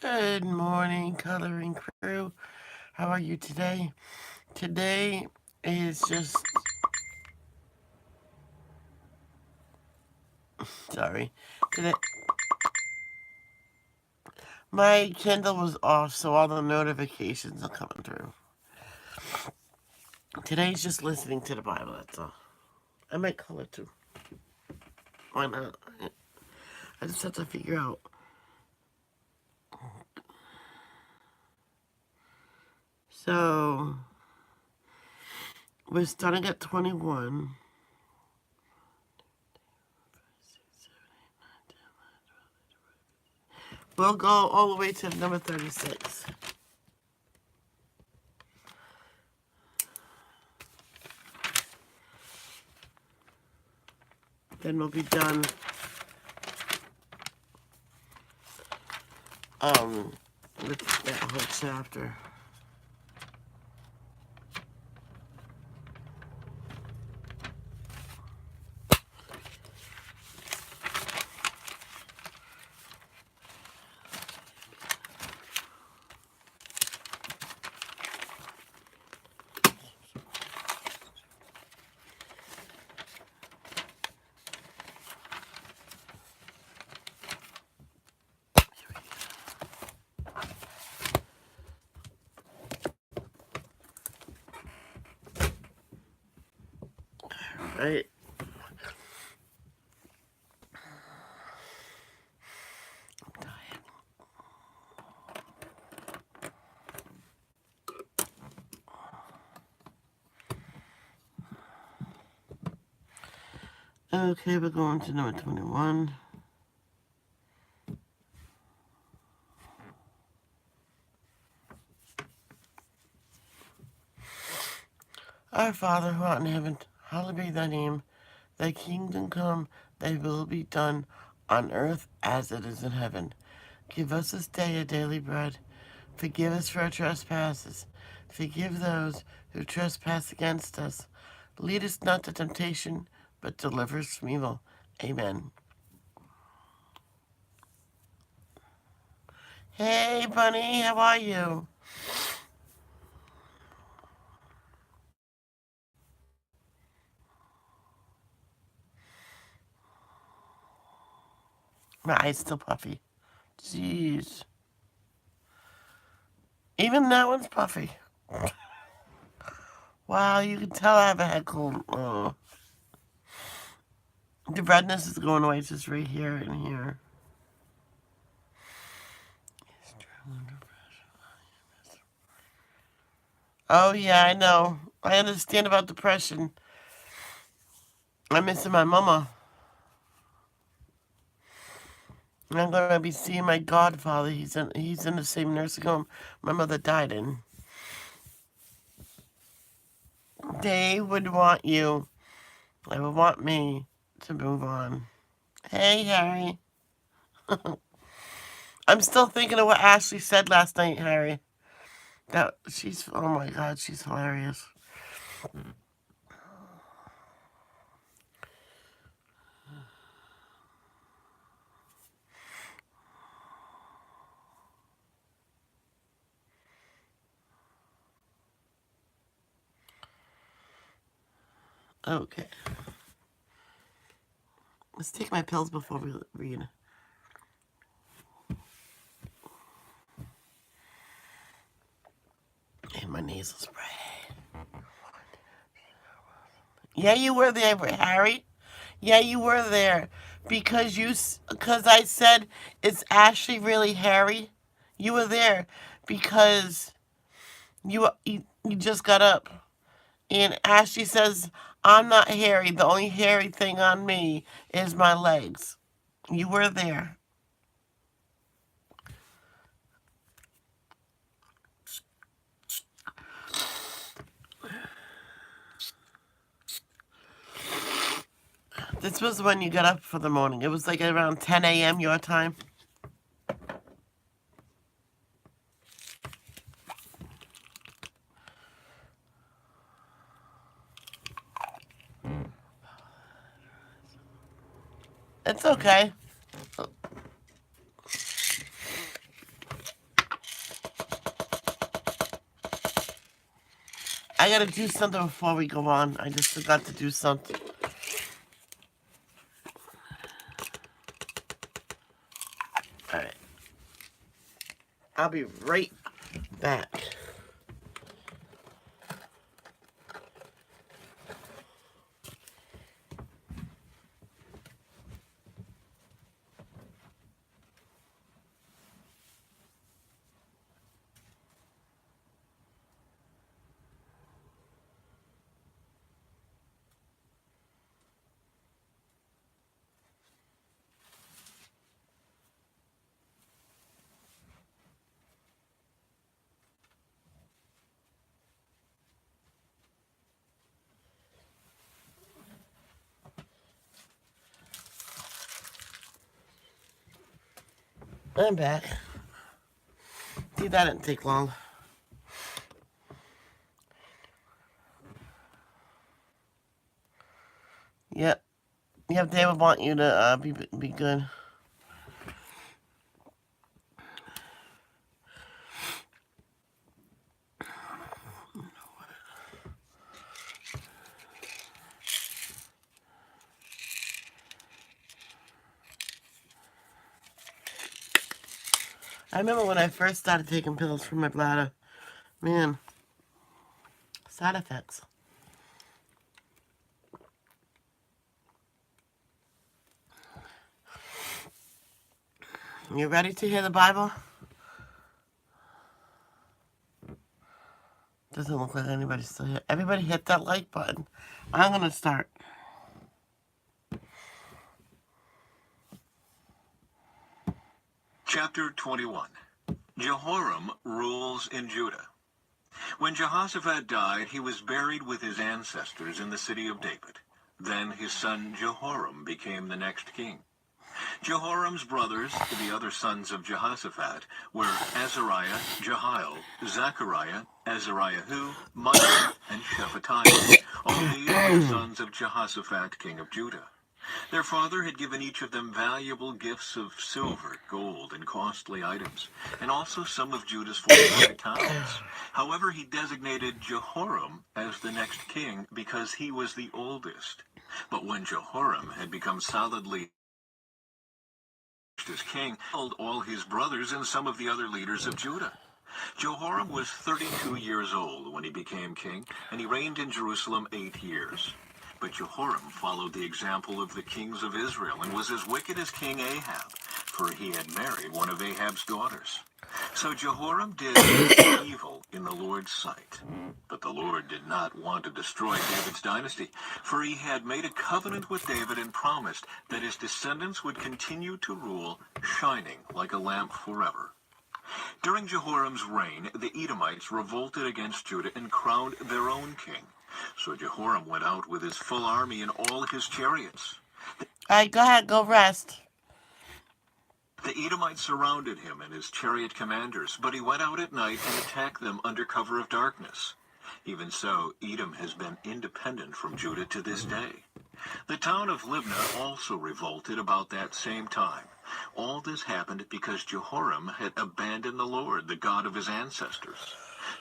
Good morning, coloring crew. How are you today? Today is just, sorry. Today, my Kindle was off, so all the notifications are coming through. Today's just listening to the Bible, that's all. I might color too. Why not? I just have to figure out. So, we're starting at 21. We'll go all the way to number 36. Then we'll be done with that whole chapter. Right? Okay, we're going to number 21. Our Father who art in heaven, hallowed be thy name. Thy kingdom come, thy will be done, on earth as it is in heaven. Give us this day our daily bread. Forgive us for our trespasses. Forgive those who trespass against us. Lead us not to temptation, but deliver us from evil. Amen. Hey, Bunny, how are you? My eye's still puffy. Jeez. Even that one's puffy. Wow, you can tell I have a head cold. Oh. The redness is going away just right here and here. Oh, yeah, I know. I understand about depression. I'm missing my mama. I'm going to be seeing my godfather. He's in the same nursing home my mother died in. They would want you. They would want me to move on. Hey, Harry. I'm still thinking of what Ashley said last night, Harry. Oh my God, she's hilarious. Okay. Let's take my pills before we read. And my nasal spray. Yeah, you were there, Harry. Yeah, you were there. Because I said, is Ashley really Harry? You were there because you just got up. And Ashley says, I'm not hairy. The only hairy thing on me is my legs. You were there. This was when you got up for the morning. It was like around 10 a.m. your time. It's okay. I gotta do something before we go on. I just forgot to do something. Alright. I'll be right back. I'm back. See, that didn't take long. Yep. Yep, they would want you to be good. I remember when I first started taking pills for my bladder. Man, side effects. You ready to hear the Bible? Doesn't look like anybody's still here. Everybody hit that like button. I'm going to start. Chapter 21. Jehoram rules in Judah. When Jehoshaphat died, he was buried with his ancestors in the city of David. Then his son Jehoram became the next king. Jehoram's brothers, the other sons of Jehoshaphat, were Azariah, Jehiel, Zechariah, Azariahu, Micah, and Shephatiah. All these were the sons of Jehoshaphat, king of Judah. Their father had given each of them valuable gifts of silver, gold, and costly items, and also some of Judah's fortified towns. However, he designated Jehoram as the next king because he was the oldest. But when Jehoram had become solidly as king, he killed all his brothers and some of the other leaders of Judah. Jehoram was 32 years old when he became king, and he reigned in Jerusalem 8 years. But Jehoram followed the example of the kings of Israel and was as wicked as King Ahab, for he had married one of Ahab's daughters. So Jehoram did evil in the Lord's sight. But the Lord did not want to destroy David's dynasty, for he had made a covenant with David and promised that his descendants would continue to rule, shining like a lamp forever. During Jehoram's reign, the Edomites revolted against Judah and crowned their own king. So Jehoram went out with his full army and all his chariots. All right, go ahead, go rest. The Edomites surrounded him and his chariot commanders, but he went out at night and attacked them under cover of darkness. Even so, Edom has been independent from Judah to this day. The town of Libnah also revolted about that same time. All this happened because Jehoram had abandoned the Lord, the God of his ancestors.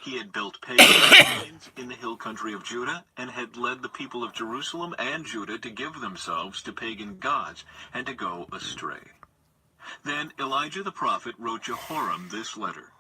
He had built pagan shrines in the hill country of Judah and had led the people of Jerusalem and Judah to give themselves to pagan gods and to go astray. Then Elijah the prophet wrote Jehoram this letter.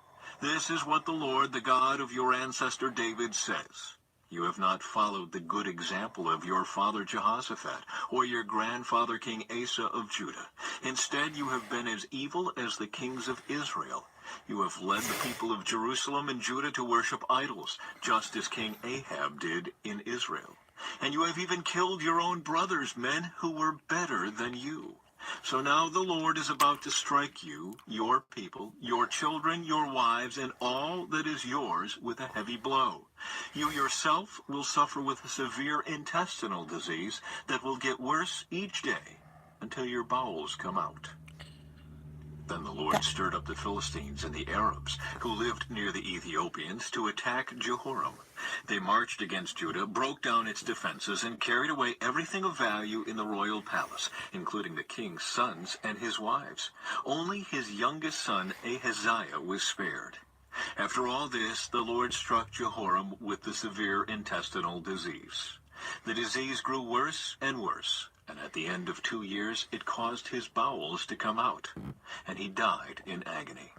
This is what the Lord, the God of your ancestor David, says. You have not followed the good example of your father Jehoshaphat or your grandfather King Asa of Judah. Instead, you have been as evil as the kings of Israel. You have led the people of Jerusalem and Judah to worship idols, just as King Ahab did in Israel. And you have even killed your own brothers, men who were better than you. So now the Lord is about to strike you, your people, your children, your wives, and all that is yours with a heavy blow. You yourself will suffer with a severe intestinal disease that will get worse each day until your bowels come out. Then the Lord stirred up the Philistines and the Arabs, who lived near the Ethiopians, to attack Jehoram. They marched against Judah, broke down its defenses, and carried away everything of value in the royal palace, including the king's sons and his wives. Only his youngest son, Ahaziah, was spared. After all this, the Lord struck Jehoram with the severe intestinal disease. The disease grew worse and worse, and at the end of 2 years it caused his bowels to come out, and he died in agony.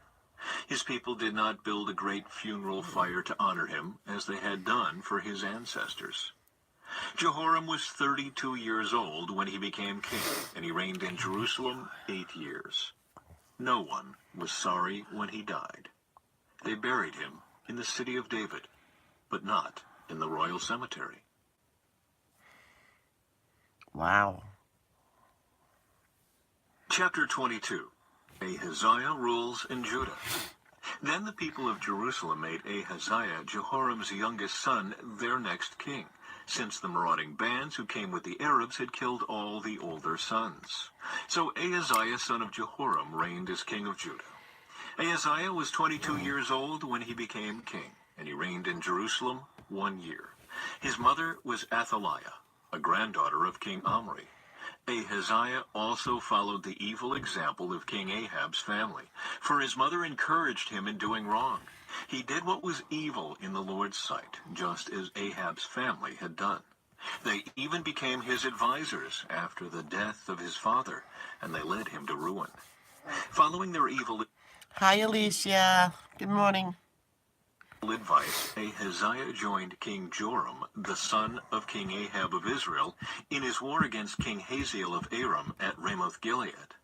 His people did not build a great funeral fire to honor him, as they had done for his ancestors. Jehoram was 32 years old when he became king, and he reigned in Jerusalem 8 years. No one was sorry when he died. They buried him in the city of David, but not in the royal cemetery. Wow. Chapter 22. Ahaziah rules in Judah. Then the people of Jerusalem made Ahaziah, Jehoram's youngest son, their next king, since the marauding bands who came with the Arabs had killed all the older sons. So Ahaziah, son of Jehoram, reigned as king of Judah. Ahaziah was 22 years old when he became king, and he reigned in Jerusalem 1 year. His mother was Athaliah, a granddaughter of King Omri. Ahaziah also followed the evil example of King Ahab's family, for his mother encouraged him in doing wrong. He did what was evil in the Lord's sight, just as Ahab's family had done. They even became his advisors after the death of his father, and they led him to ruin. Following their evil Hi, Alicia. Good morning. advice, Ahaziah joined King Joram, the son of King Ahab of Israel, in his war against King Hazael of Aram at Ramoth-Gilead.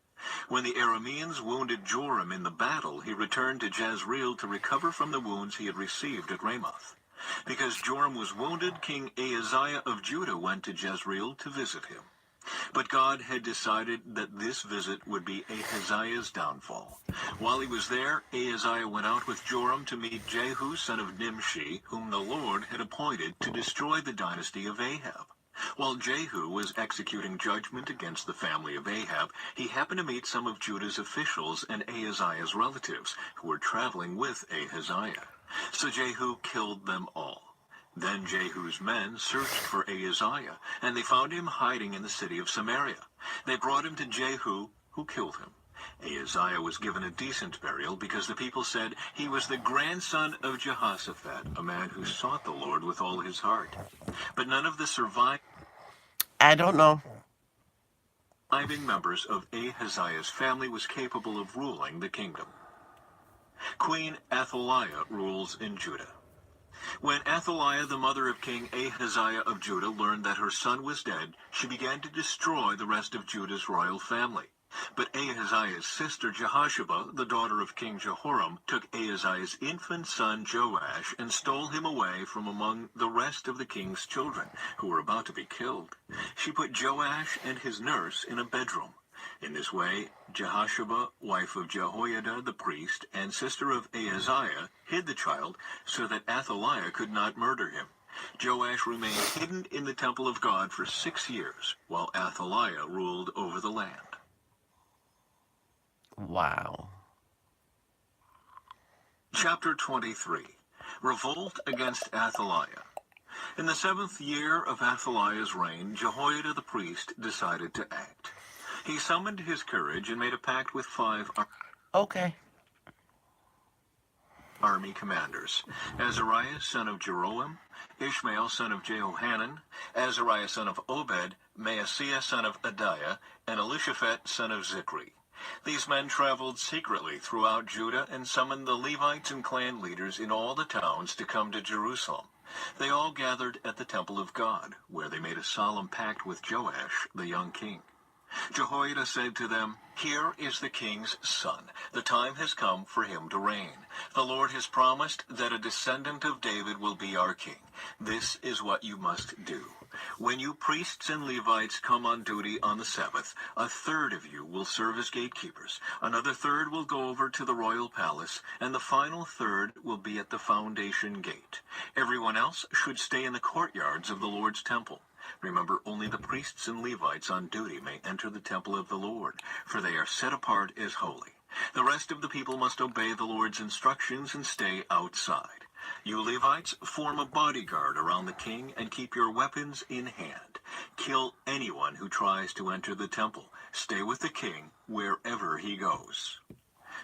When the Arameans wounded Joram in the battle, he returned to Jezreel to recover from the wounds he had received at Ramoth. Because Joram was wounded, King Ahaziah of Judah went to Jezreel to visit him. But God had decided that this visit would be Ahaziah's downfall. While he was there, Ahaziah went out with Joram to meet Jehu, son of Nimshi, whom the Lord had appointed to destroy the dynasty of Ahab. While Jehu was executing judgment against the family of Ahab, he happened to meet some of Judah's officials and Ahaziah's relatives, who were traveling with Ahaziah. So Jehu killed them all. Then Jehu's men searched for Ahaziah, and they found him hiding in the city of Samaria. They brought him to Jehu, who killed him. Ahaziah was given a decent burial because the people said he was the grandson of Jehoshaphat, a man who sought the Lord with all his heart. But none of the surviving I don't know. members of Ahaziah's family was capable of ruling the kingdom. Queen Athaliah rules in Judah. When Athaliah, the mother of King Ahaziah of Judah, learned that her son was dead, she began to destroy the rest of Judah's royal family. But Ahaziah's sister Jehosheba, the daughter of King Jehoram, took Ahaziah's infant son Joash and stole him away from among the rest of the king's children, who were about to be killed. She put Joash and his nurse in a bedroom. In this way, Jehosheba, wife of Jehoiada the priest and sister of Ahaziah, hid the child so that Athaliah could not murder him. Joash remained hidden in the temple of God for 6 years, while Athaliah ruled over the land. Wow. Chapter 23. Revolt against Athaliah. In the 7th year of Athaliah's reign, Jehoiada the priest decided to act. He summoned his courage and made a pact with 5 Okay. army commanders: Azariah, son of Jeroam, Ishmael, son of Jehohanan, Azariah, son of Obed, Maaseiah, son of Adiah, and Elishaphat, son of Zikri. These men traveled secretly throughout Judah and summoned the Levites and clan leaders in all the towns to come to Jerusalem. They all gathered at the temple of God, where they made a solemn pact with Joash, the young king. Jehoiada said to them, "Here is the king's son. The time has come for him to reign. The Lord has promised that a descendant of David will be our king. This is what you must do. When you priests and Levites come on duty on the Sabbath, a third of you will serve as gatekeepers. Another third will go over to the royal palace, and the final third will be at the foundation gate. Everyone else should stay in the courtyards of the Lord's temple. Remember, only the priests and Levites on duty may enter the temple of the Lord, for they are set apart as holy. The rest of the people must obey the Lord's instructions and stay outside. You Levites, form a bodyguard around the king and keep your weapons in hand. Kill anyone who tries to enter the temple. Stay with the king wherever he goes."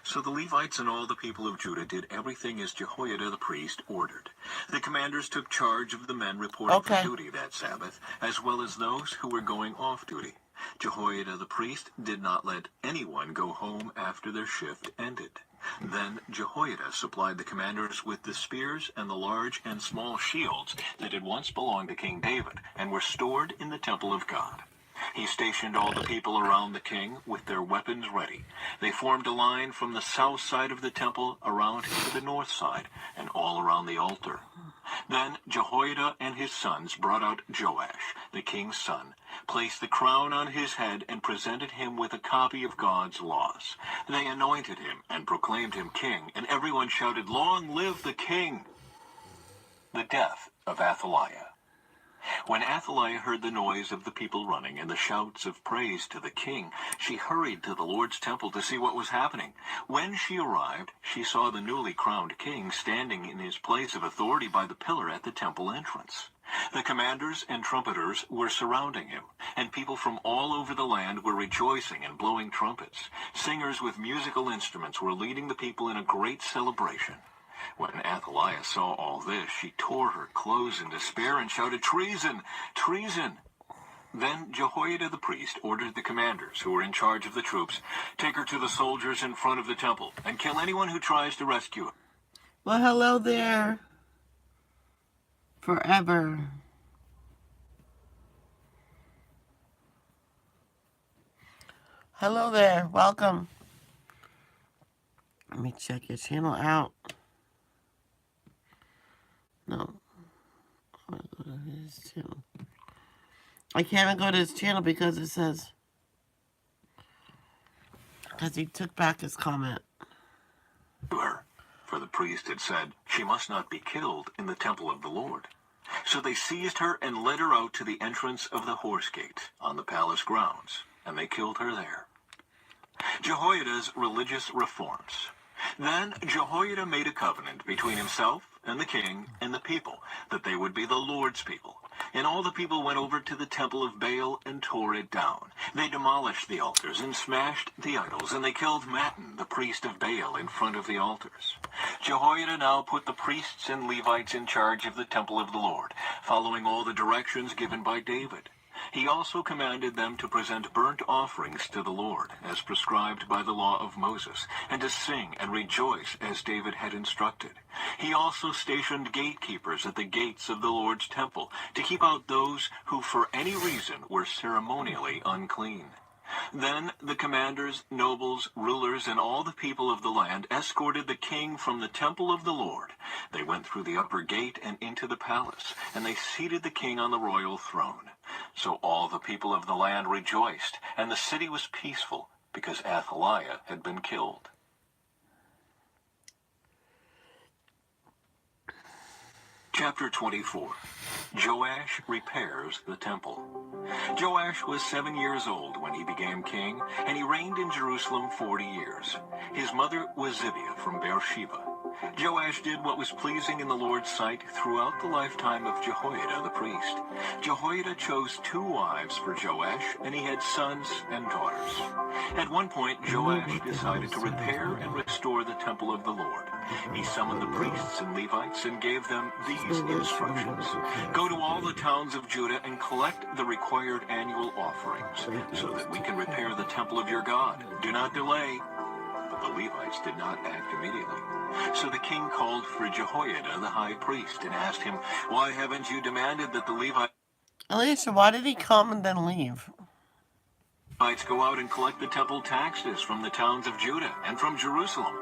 So the Levites and all the people of Judah did everything as Jehoiada the priest ordered. The commanders took charge of the men reporting for duty that Sabbath, as well as those who were going off duty. Jehoiada the priest did not let anyone go home after their shift ended. Then Jehoiada supplied the commanders with the spears and the large and small shields that had once belonged to King David and were stored in the temple of God. He stationed all the people around the king with their weapons ready. They formed a line from the south side of the temple around to the north side and all around the altar. Then Jehoiada and his sons brought out Joash, the king's son, placed the crown on his head, and presented him with a copy of God's laws. They anointed him and proclaimed him king, and everyone shouted, "Long live the king!" The death of Athaliah. When Athaliah heard the noise of the people running and the shouts of praise to the king, she hurried to the Lord's temple to see what was happening. When she arrived, she saw the newly crowned king standing in his place of authority by the pillar at the temple entrance. The commanders and trumpeters were surrounding him, and people from all over the land were rejoicing and blowing trumpets. Singers with musical instruments were leading the people in a great celebration. When Athaliah saw all this, she tore her clothes in despair and shouted, "Treason! Treason!" Then Jehoiada the priest ordered the commanders who were in charge of the troops, "Take her to the soldiers in front of the temple and kill anyone who tries to rescue her." Well, hello there. Forever. Hello there. Welcome. Let me check your channel out. No. I want to go to his channel. I can't even go to his channel because it says... Because he took back his comment. For the priest had said, "She must not be killed in the temple of the Lord." So they seized her and led her out to the entrance of the horse gate on the palace grounds, and they killed her there. Jehoiada's religious reforms. Then Jehoiada made a covenant between himself and the king and the people, that they would be the Lord's people. And all the people went over to the temple of Baal and tore it down. They demolished the altars and smashed the idols, and they killed Mattan, the priest of Baal, in front of the altars. Jehoiada now put the priests and Levites in charge of the temple of the Lord, following all the directions given by David. He also commanded them to present burnt offerings to the Lord, as prescribed by the law of Moses, and to sing and rejoice as David had instructed. He also stationed gatekeepers at the gates of the Lord's temple to keep out those who for any reason were ceremonially unclean. Then the commanders, nobles, rulers, and all the people of the land escorted the king from the temple of the Lord. They went through the upper gate and into the palace, and they seated the king on the royal throne. So all the people of the land rejoiced, and the city was peaceful, because Athaliah had been killed. Chapter 24. Joash repairs the temple. Joash was 7 years old when he became king, and he reigned in Jerusalem 40 years. His mother was Zibiah from Beersheba. Joash did what was pleasing in the Lord's sight throughout the lifetime of Jehoiada the priest. Jehoiada chose 2 wives for Joash, and he had sons and daughters. At one point, Joash decided to repair and restore the temple of the Lord. He summoned the priests and Levites and gave them these instructions. "Go to all the towns of Judah and collect the required annual offerings, so that we can repair the temple of your God. Do not delay." But the Levites did not act immediately. So the king called for Jehoiada the high priest and asked him, "Why haven't you demanded that the Alicia, why did he come and then leave? Levites go out and collect the temple taxes from the towns of Judah and from Jerusalem?"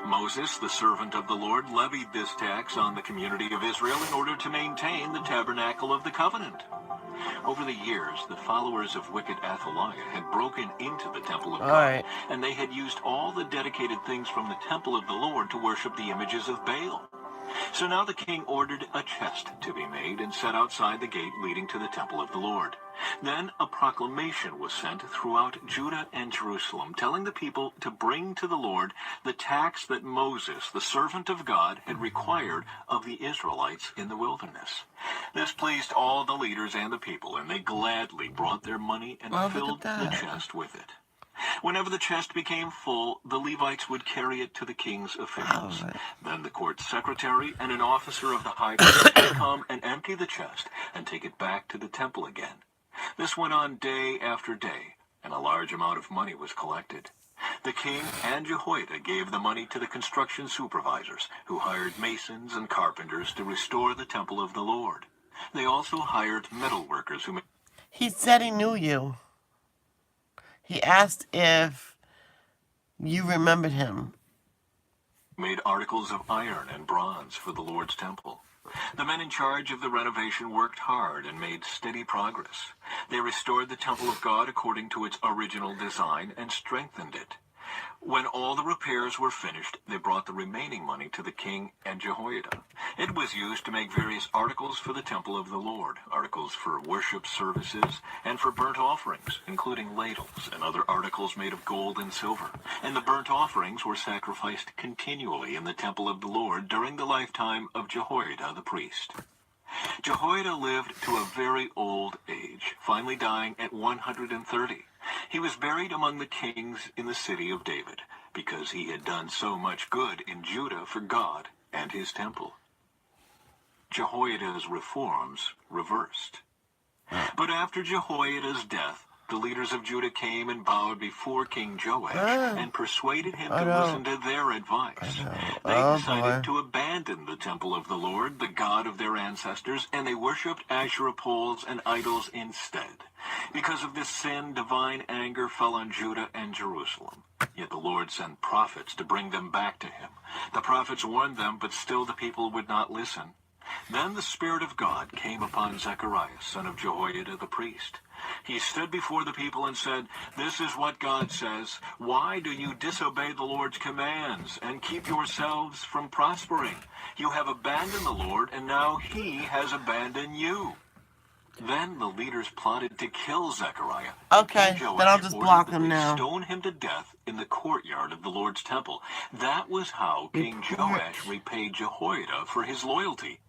Moses, the servant of the Lord, levied this tax on the community of Israel in order to maintain the tabernacle of the covenant. Over the years, the followers of wicked Athaliah had broken into the temple of God, and they had used all the dedicated things from the temple of the Lord to worship the images of Baal. So now the king ordered a chest to be made and set outside the gate leading to the temple of the Lord. Then a proclamation was sent throughout Judah and Jerusalem, telling the people to bring to the Lord the tax that Moses, the servant of God, had required of the Israelites in the wilderness. This pleased all the leaders and the people, and they gladly brought their money and filled the chest with it. Whenever the chest became full, the Levites would carry it to the king's officials. Then the court secretary and an officer of the high priest would come and empty the chest and take it back to the temple again. This went on day after day, and a large amount of money was collected. The king and Jehoiada gave the money to the construction supervisors, who hired masons and carpenters to restore the temple of the Lord. They also hired metal workers who He said he knew you. He asked if you remembered him. made articles of iron and bronze for the Lord's temple. The men in charge of the renovation worked hard and made steady progress. They restored the temple of God according to its original design and strengthened it. When all the repairs were finished, they brought the remaining money to the king and Jehoiada. It was used to make various articles for the temple of the Lord, articles for worship services, and for burnt offerings, including ladles and other articles made of gold and silver. And the burnt offerings were sacrificed continually in the temple of the Lord during the lifetime of Jehoiada the priest. Jehoiada lived to a very old age, finally dying at 130. He was buried among the kings in the city of David, because he had done so much good in Judah for God and his temple. Jehoiada's reforms reversed. But after Jehoiada's death, the leaders of Judah came and bowed before King Joash and persuaded him to listen to their advice. They decided to abandon the temple of the Lord, the God of their ancestors, and they worshipped Asherah poles and idols instead. Because of this sin, divine anger fell on Judah and Jerusalem. Yet the Lord sent prophets to bring them back to him. The prophets warned them, but still the people would not listen. Then the Spirit of God came upon Zechariah, son of Jehoiada the priest. He stood before the people and said, "This is what God says. Why do you disobey the Lord's commands and keep yourselves from prospering? You have abandoned the Lord, and now he has abandoned you." Then the leaders plotted to kill Zechariah. Okay, then I'll just block him now. Stone him to death in the courtyard of the Lord's temple. That was how King Joash repaid Jehoiada for his loyalty,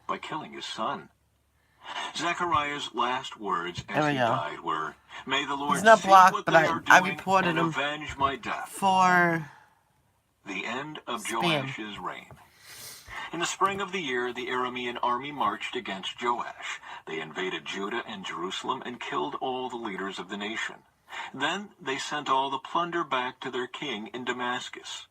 by killing his son. Zechariah's last words as he died were, "May the Lord see what they are doing and avenge my death." For the end of Joash's reign. In the spring of the year, the Aramean army marched against Joash. They invaded Judah and Jerusalem and killed all the leaders of the nation. Then they sent all the plunder back to their king in Damascus.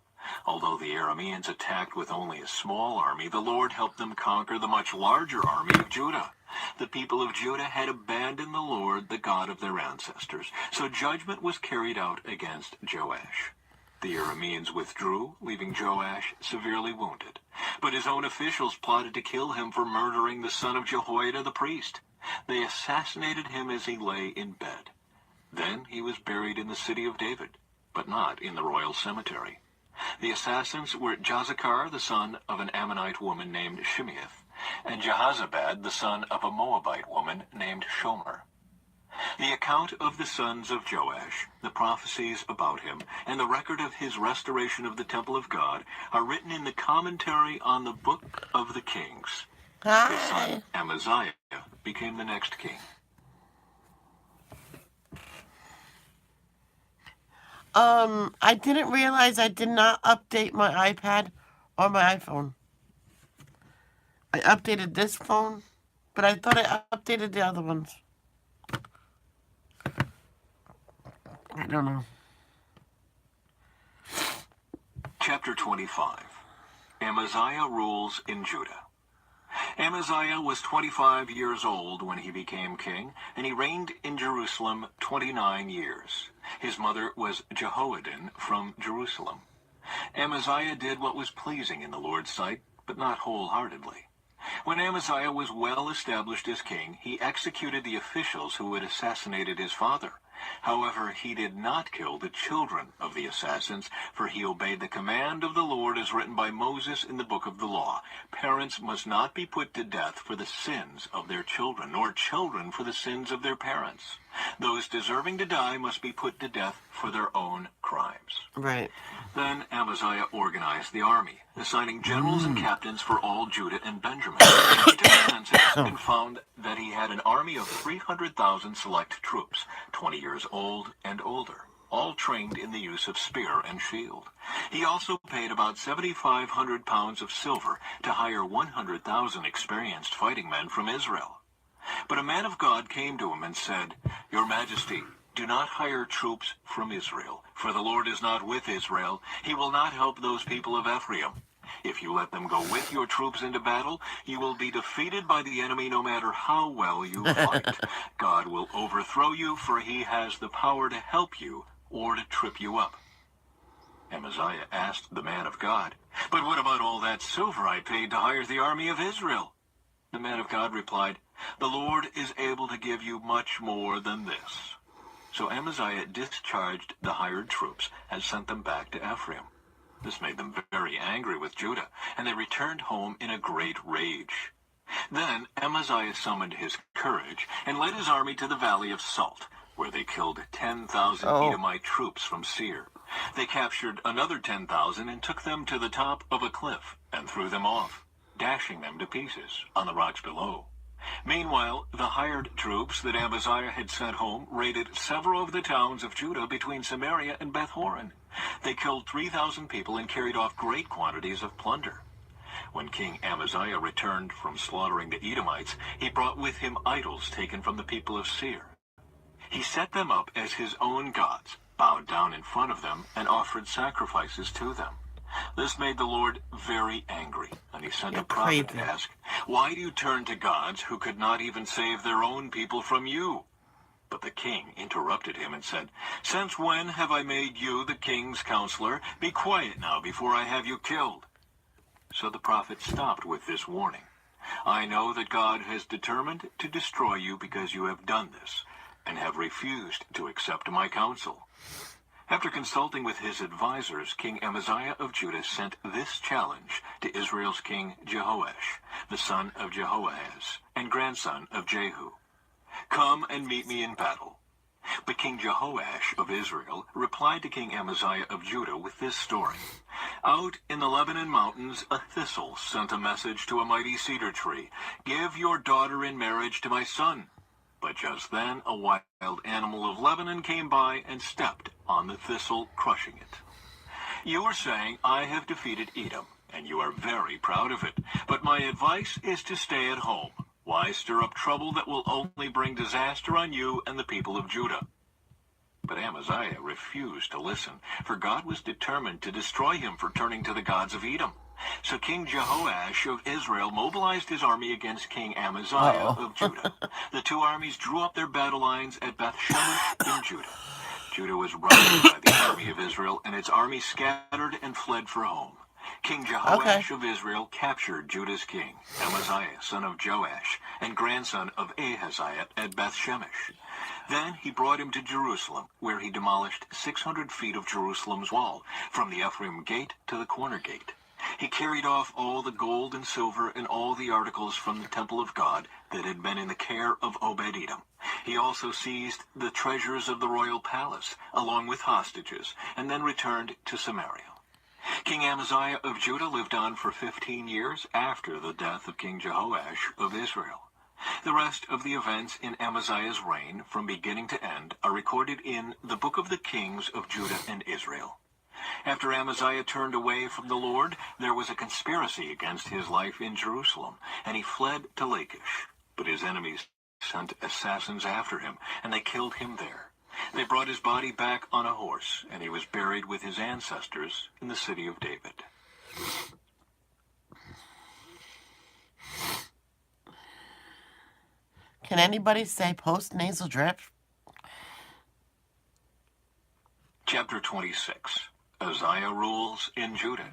Although the Arameans attacked with only a small army, the Lord helped them conquer the much larger army of Judah. The people of Judah had abandoned the Lord, the God of their ancestors, so judgment was carried out against Joash. The Arameans withdrew, leaving Joash severely wounded. But his own officials plotted to kill him for murdering the son of Jehoiada the priest. They assassinated him as he lay in bed. Then he was buried in the city of David, but not in the royal cemetery. The assassins were Jozachar, the son of an Ammonite woman named Shimeath, and Jehozabad, the son of a Moabite woman named Shomer. The account of the sons of Joash, the prophecies about him, and the record of his restoration of the temple of God are written in the commentary on the Book of the Kings. His son Amaziah became the next king. I didn't realize I did not update my iPad or my iPhone. I updated this phone, but I thought I updated the other ones. I don't know. Chapter 25. Amaziah rules in Judah. Amaziah was 25 years old when he became king, and he reigned in Jerusalem 29 years. His mother was Jehoiadan from Jerusalem. Amaziah did what was pleasing in the Lord's sight, but not wholeheartedly. When Amaziah was well established as king, he executed the officials who had assassinated his father. However, he did not kill the children of the assassins, for he obeyed the command of the Lord as written by Moses in the book of the law. Parents must not be put to death for the sins of their children, nor children for the sins of their parents. Those deserving to die must be put to death for their own crimes. Right. Then Amaziah organized the army, assigning generals and captains for all Judah and Benjamin. He took a census and found that he had an army of 300,000 select troops, 20 years old and older. all trained in the use of spear and shield. He also paid about 7,500 pounds of silver to hire 100,000 experienced fighting men from Israel. But a man of God came to him and said, "Your Majesty, do not hire troops from Israel, for the Lord is not with Israel. He will not help those people of Ephraim. If you let them go with your troops into battle, you will be defeated by the enemy no matter how well you fight. God will overthrow you, for he has the power to help you or to trip you up." Amaziah asked the man of God, "But what about all that silver I paid to hire the army of Israel?" The man of God replied, "The Lord is able to give you much more than this." So Amaziah discharged the hired troops and sent them back to Ephraim. This made them very angry with Judah, and they returned home in a great rage. Then Amaziah summoned his courage and led his army to the valley of Salt, where they killed 10,000 Edomite troops from Seir. They captured another 10,000 and took them to the top of a cliff and threw them off, dashing them to pieces on the rocks below. Meanwhile, the hired troops that Amaziah had sent home raided several of the towns of Judah between Samaria and Beth-horon. They killed 3,000 people and carried off great quantities of plunder. When King Amaziah returned from slaughtering the Edomites, he brought with him idols taken from the people of Seir. He set them up as his own gods, bowed down in front of them, and offered sacrifices to them. This made the Lord very angry, and he sent a prophet to ask, "Why do you turn to gods who could not even save their own people from you?" But the king interrupted him and said, "Since when have I made you the king's counselor? Be quiet now before I have you killed." So the prophet stopped with this warning, "I know that God has determined to destroy you because you have done this, and have refused to accept my counsel." After consulting with his advisors, King Amaziah of Judah sent this challenge to Israel's king Jehoash, the son of Jehoahaz, and grandson of Jehu. "Come and meet me in battle." But King Jehoash of Israel replied to King Amaziah of Judah with this story. "Out in the Lebanon mountains, a thistle sent a message to a mighty cedar tree, 'Give your daughter in marriage to my son.' But just then a wild animal of Lebanon came by and stepped on the thistle, crushing it. You are saying, 'I have defeated Edom,' and you are very proud of it. But my advice is to stay at home. Why stir up trouble that will only bring disaster on you and the people of Judah?" But Amaziah refused to listen, for God was determined to destroy him for turning to the gods of Edom. So King Jehoash of Israel mobilized his army against King Amaziah of Judah. The two armies drew up their battle lines at Beth-shemesh in Judah. Judah was routed by the army of Israel, and its army scattered and fled for home. King Jehoash of Israel captured Judah's king, Amaziah, son of Joash, and grandson of Ahaziah at Beth-shemesh. Then he brought him to Jerusalem, where he demolished 600 feet of Jerusalem's wall, from the Ephraim gate to the corner gate. He carried off all the gold and silver and all the articles from the temple of God that had been in the care of Obed-Edom. He also seized the treasures of the royal palace, along with hostages, and then returned to Samaria. King Amaziah of Judah lived on for 15 years after the death of King Jehoash of Israel. The rest of the events in Amaziah's reign, from beginning to end, are recorded in the book of the kings of Judah and Israel. After Amaziah turned away from the Lord, there was a conspiracy against his life in Jerusalem, and he fled to Lachish. But his enemies sent assassins after him, and they killed him there. They brought his body back on a horse, and he was buried with his ancestors in the city of David. Can anybody say post-nasal drip? Chapter 26. Uzziah rules in Judah.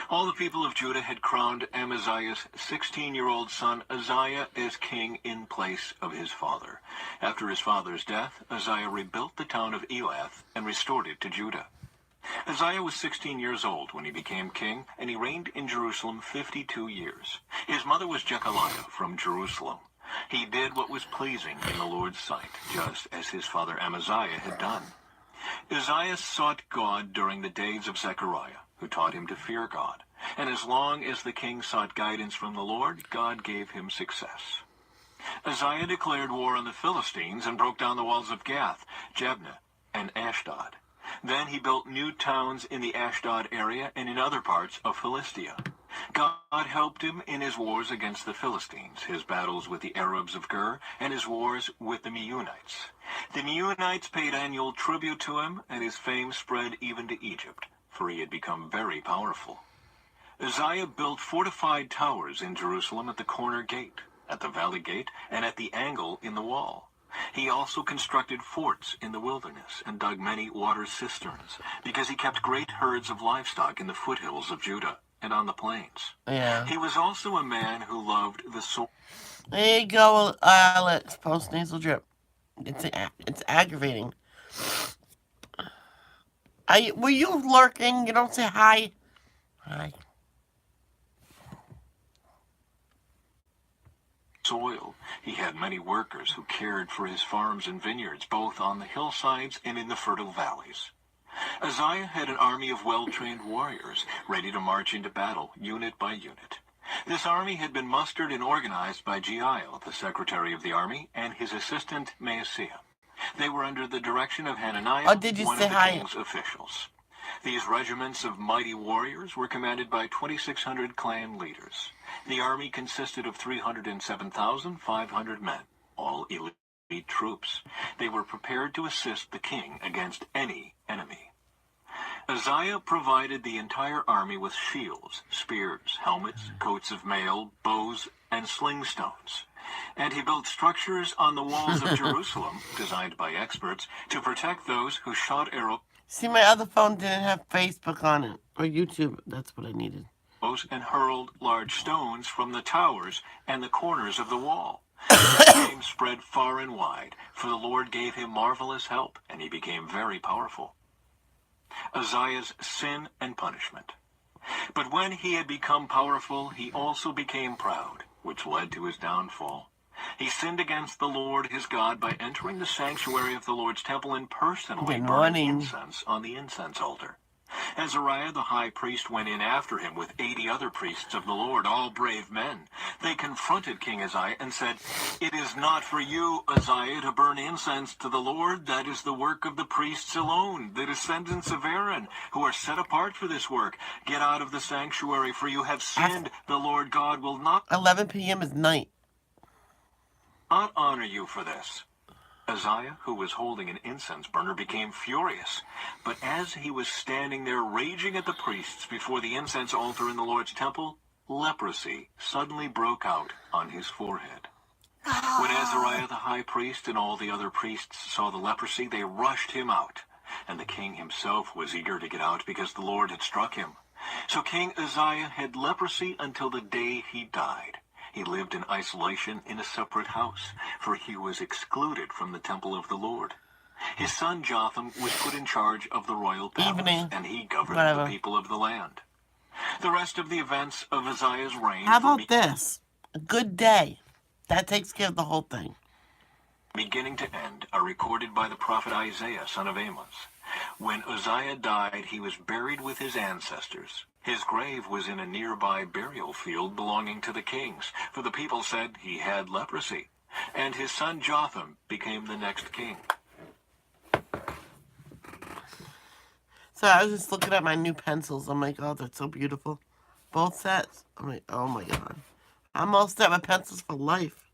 All the people of Judah had crowned Amaziah's 16-year-old son Uzziah as king in place of his father. After his father's death, Uzziah rebuilt the town of Elath and restored it to Judah. Uzziah was 16 years old when he became king, and he reigned in Jerusalem 52 years. His mother was Jechaliah from Jerusalem. He did what was pleasing in the Lord's sight, just as his father Amaziah had done. Uzziah sought God during the days of Zechariah, who taught him to fear God. And as long as the king sought guidance from the Lord, God gave him success. Uzziah declared war on the Philistines and broke down the walls of Gath, Jabneh, and Ashdod. Then he built new towns in the Ashdod area and in other parts of Philistia. God helped him in his wars against the Philistines, his battles with the Arabs of Gur, and his wars with the Meunites. The Meunites paid annual tribute to him, and his fame spread even to Egypt, for he had become very powerful. Uzziah built fortified towers in Jerusalem at the corner gate, at the valley gate, and at the angle in the wall. He also constructed forts in the wilderness and dug many water cisterns, because he kept great herds of livestock in the foothills of Judah and on the plains. Yeah. He was also a man who loved the sword. There you go, Alex. Post-nasal drip. It's aggravating. Were you lurking? You don't say hi. Hi. Soil. He had many workers who cared for his farms and vineyards, both on the hillsides and in the fertile valleys. Uzziah had an army of well-trained warriors, ready to march into battle, unit by unit. This army had been mustered and organized by Jeiel, the secretary of the army, and his assistant Maaseiah. They were under the direction of Hananiah, one of the king's officials. These regiments of mighty warriors were commanded by 2,600 clan leaders. The army consisted of 307,500 men, all elite troops. They were prepared to assist the king against any enemy. Uzziah provided the entire army with shields, spears, helmets, coats of mail, bows, and sling stones. And he built structures on the walls of Jerusalem, designed by experts, to protect those who shot arrows. See, my other phone didn't have Facebook on it, or YouTube. That's what I needed. And hurled large stones from the towers and the corners of the wall. His fame spread far and wide, for the Lord gave him marvelous help, and he became very powerful. Uzziah's sin and punishment. But when he had become powerful, he also became proud, which led to his downfall. He sinned against the Lord his God by entering the sanctuary of the Lord's temple and personally burning incense on the incense altar. Azariah the high priest went in after him with 80 other priests of the Lord, all brave men. They confronted King Uzziah and said, "It is not for you, Uzziah, to burn incense to the Lord. That is the work of the priests alone, the descendants of Aaron, who are set apart for this work. Get out of the sanctuary, for you have sinned. The Lord God will not 11 p.m. is night. Not honor you for this." Uzziah, who was holding an incense burner, became furious. But as he was standing there raging at the priests before the incense altar in the Lord's temple, leprosy suddenly broke out on his forehead. When Azariah the high priest and all the other priests saw the leprosy, they rushed him out. And the king himself was eager to get out because the Lord had struck him. So King Uzziah had leprosy until the day he died. He lived in isolation in a separate house, for he was excluded from the temple of the Lord. His son Jotham was put in charge of the royal palace, and he governed the people of the land. The rest of the events of Uzziah's reign... How about this? A good day. That takes care of the whole thing. Beginning to end are recorded by the prophet Isaiah, son of Amos. When Uzziah died, he was buried with his ancestors. His grave was in a nearby burial field belonging to the kings, for the people said he had leprosy. And his son Jotham became the next king. So I was just looking at my new pencils. I'm like, oh, they're so beautiful. Both sets. I'm like, oh my God. I'm all set with pencils for life.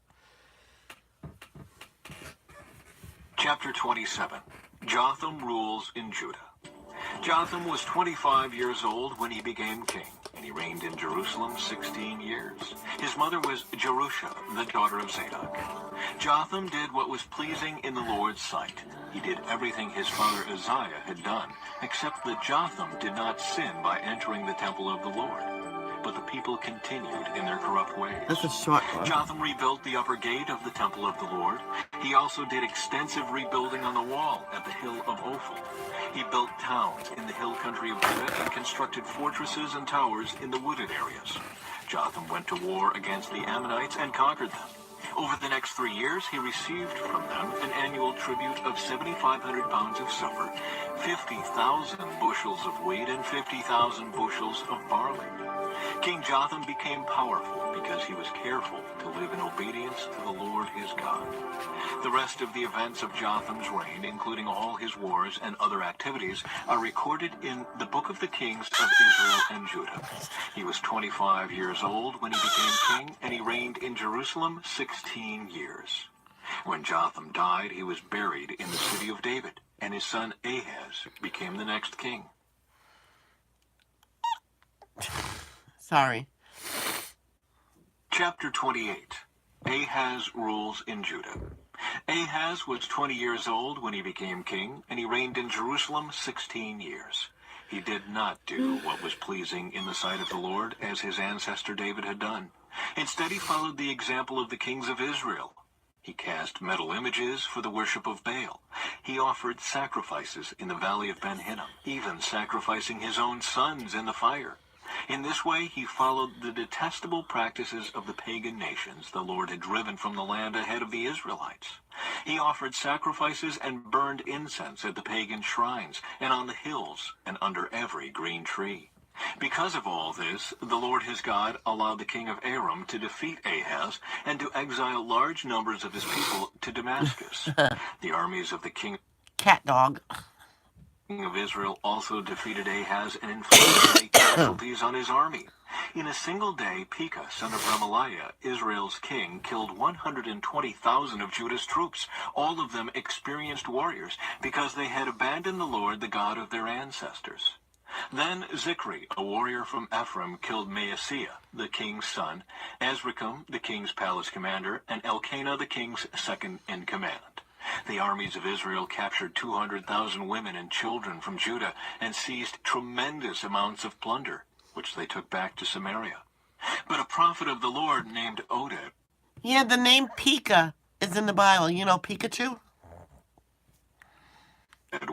Chapter 27. Jotham rules in Judah. Jotham was 25 years old when he became king, and he reigned in Jerusalem 16 years. His mother was Jerusha, the daughter of Zadok. Jotham did what was pleasing in the Lord's sight. He did everything his father Uzziah had done, except that Jotham did not sin by entering the temple of the Lord. But the people continued in their corrupt ways. That's a short one. Jotham rebuilt the upper gate of the temple of the Lord. He also did extensive rebuilding on the wall at the hill of Ophel. He built towns in the hill country of Judah and constructed fortresses and towers in the wooded areas. Jotham went to war against the Ammonites and conquered them. Over the next 3 years, he received from them an annual tribute of 7,500 pounds of silver, 50,000 bushels of wheat, and 50,000 bushels of barley. King Jotham became powerful because he was careful to live in obedience to the Lord his God. The rest of the events of Jotham's reign, including all his wars and other activities, are recorded in the Book of the Kings of Israel and Judah. He was 25 years old when he became king, and he reigned in Jerusalem 16 years. When Jotham died, he was buried in the city of David, and his son Ahaz became the next king. Sorry. Chapter 28. Ahaz rules in Judah. Ahaz was 20 years old when he became king, and he reigned in Jerusalem 16 years. He did not do what was pleasing in the sight of the Lord, as his ancestor David had done. Instead, he followed the example of the kings of Israel. He cast metal images for the worship of Baal. He offered sacrifices in the valley of Ben Hinnom, even sacrificing his own sons in the fire. In this way, he followed the detestable practices of the pagan nations the Lord had driven from the land ahead of the Israelites. He offered sacrifices and burned incense at the pagan shrines and on the hills and under every green tree. Because of all this, the Lord his God allowed the king of Aram to defeat Ahaz and to exile large numbers of his people to Damascus. The armies of the king Cat dog. of Israel also defeated Ahaz and inflicted many casualties on his army. In a single day, Pekah, son of Remaliah, Israel's king, killed 120,000 of Judah's troops, all of them experienced warriors, because they had abandoned the Lord, the God of their ancestors. Then Zikri, a warrior from Ephraim, killed Maaseiah, the king's son, Azrikam, the king's palace commander, and Elkanah, the king's second in command. The armies of Israel captured 200,000 women and children from Judah and seized tremendous amounts of plunder, which they took back to Samaria. But a prophet of the Lord named Oded Yeah, the name Pika is in the Bible. You know Pikachu?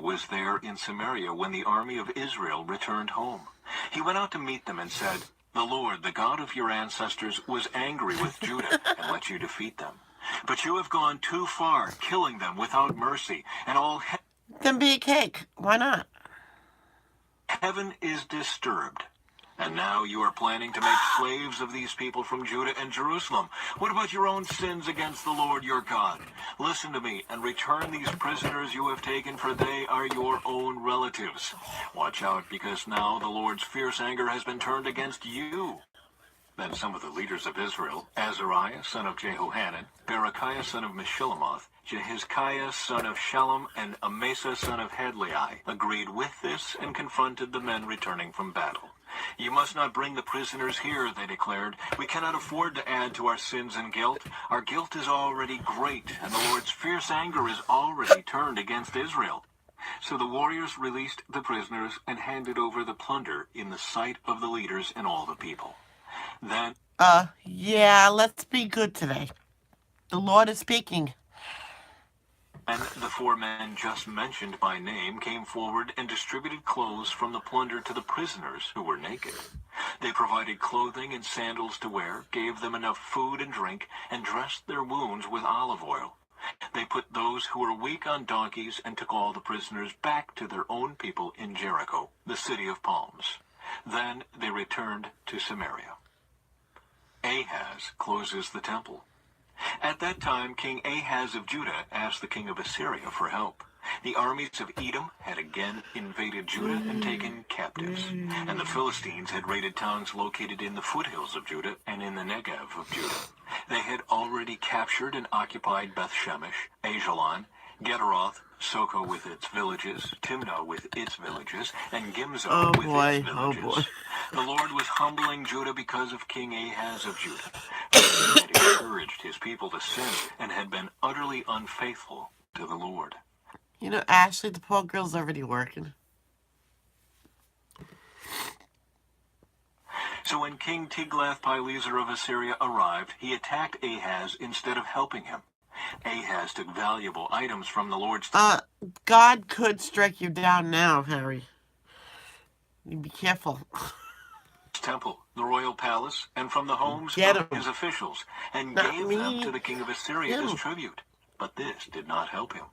was there in Samaria when the army of Israel returned home. He went out to meet them and said, "The Lord, the God of your ancestors, was angry with Judah and let you defeat them. But you have gone too far, killing them without mercy, and all Then be a cake. Why not? heaven is disturbed. And now you are planning to make slaves of these people from Judah and Jerusalem. What about your own sins against the Lord your God? Listen to me and return these prisoners you have taken, for they are your own relatives. Watch out, because now the Lord's fierce anger has been turned against you." Then some of the leaders of Israel, Azariah, son of Jehohanan, Berechiah, son of Meshillemoth, Jehizkiah, son of Shallum, and Amasa, son of Hadlai, agreed with this and confronted the men returning from battle. "You must not bring the prisoners here," they declared. "We cannot afford to add to our sins and guilt. Our guilt is already great, and the Lord's fierce anger is already turned against Israel." So the warriors released the prisoners and handed over the plunder in the sight of the leaders and all the people. Then Yeah, let's be good today. The Lord is speaking. and the four men just mentioned by name came forward and distributed clothes from the plunder to the prisoners who were naked. They provided clothing and sandals to wear, gave them enough food and drink, and dressed their wounds with olive oil. They put those who were weak on donkeys and took all the prisoners back to their own people in Jericho, the city of palms. Then they returned to Samaria. Ahaz closes the temple. At that time, King Ahaz of Judah asked the king of Assyria for help. The armies of Edom had again invaded Judah and taken captives, and the Philistines had raided towns located in the foothills of Judah and in the Negev of Judah. They had already captured and occupied Beth-Shemesh, Ajalon, Gederoth, Soko with its villages, Timnah with its villages, and Gimzo with its villages. The Lord was humbling Judah because of King Ahaz of Judah, who had encouraged his people to sin and had been utterly unfaithful to the Lord. You know, Ashley, the poor girl's already working. So when King Tiglath-Pileser of Assyria arrived, he attacked Ahaz instead of helping him. Ahaz took valuable items from the Lord's God could strike you down now, Harry. You be careful. temple, the royal palace, and from the homes Get of 'em. his officials, and Not gave me. them to the king of Assyria as Him. tribute. But this did not help him.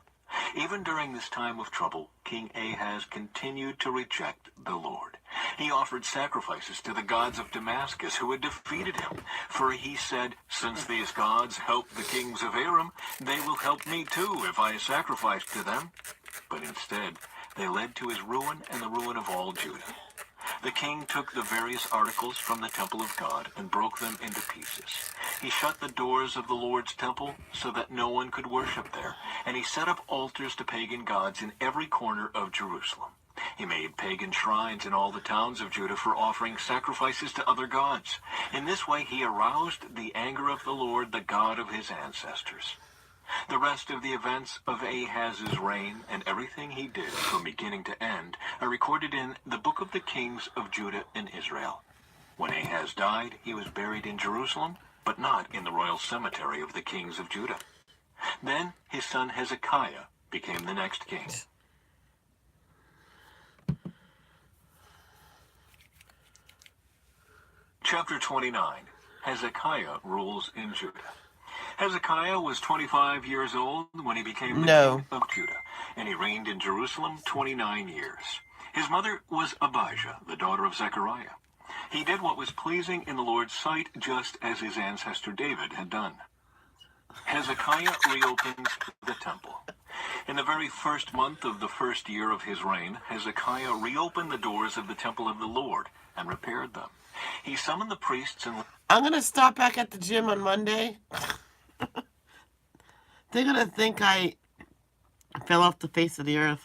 Even during this time of trouble, King Ahaz continued to reject the Lord. He offered sacrifices to the gods of Damascus who had defeated him, for he said, "Since these gods helped the kings of Aram, they will help me too if I sacrifice to them." But instead, they led to his ruin and the ruin of all Judah. The king took the various articles from the temple of God and broke them into pieces. He shut the doors of the Lord's temple so that no one could worship there, and he set up altars to pagan gods in every corner of Jerusalem. He made pagan shrines in all the towns of Judah for offering sacrifices to other gods. In this way he aroused the anger of the Lord, the God of his ancestors. The rest of the events of Ahaz's reign and everything he did from beginning to end are recorded in the book of the kings of Judah and Israel. When Ahaz died, he was buried in Jerusalem, but not in the royal cemetery of the kings of Judah. Then his son Hezekiah became the next king. Chapter 29. Hezekiah rules in Judah. Hezekiah was 25 years old when he became the king of Judah, and he reigned in Jerusalem 29 years. His mother was Abijah, the daughter of Zechariah. He did what was pleasing in the Lord's sight, just as his ancestor David had done. Hezekiah reopened the temple. In the very first month of the first year of his reign, Hezekiah reopened the doors of the temple of the Lord and repaired them. He summoned the priests and... I'm going to stop back at the gym on Monday. They're going to think I fell off the face of the earth.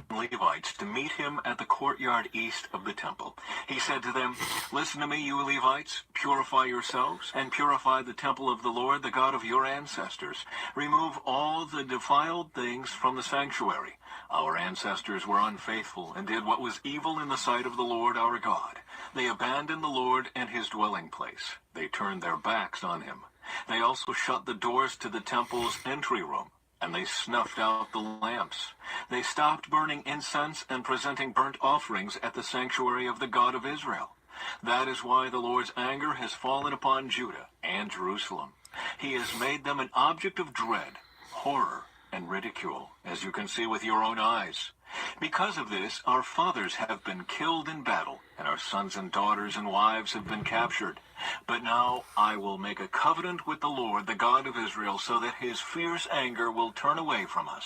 Levites to meet him at the courtyard east of the temple. He said to them, "Listen to me, you Levites. Purify yourselves and purify the temple of the Lord, the God of your ancestors. Remove all the defiled things from the sanctuary. Our ancestors were unfaithful and did what was evil in the sight of the Lord our God. They abandoned the Lord and his dwelling place. They turned their backs on him. They also shut the doors to the temple's entry room, and they snuffed out the lamps. They stopped burning incense and presenting burnt offerings at the sanctuary of the God of Israel. That is why the Lord's anger has fallen upon Judah and Jerusalem. He has made them an object of dread, horror, and ridicule, as you can see with your own eyes. Because of this, our fathers have been killed in battle, and our sons and daughters and wives have been captured. But now I will make a covenant with the Lord, the God of Israel, so that his fierce anger will turn away from us.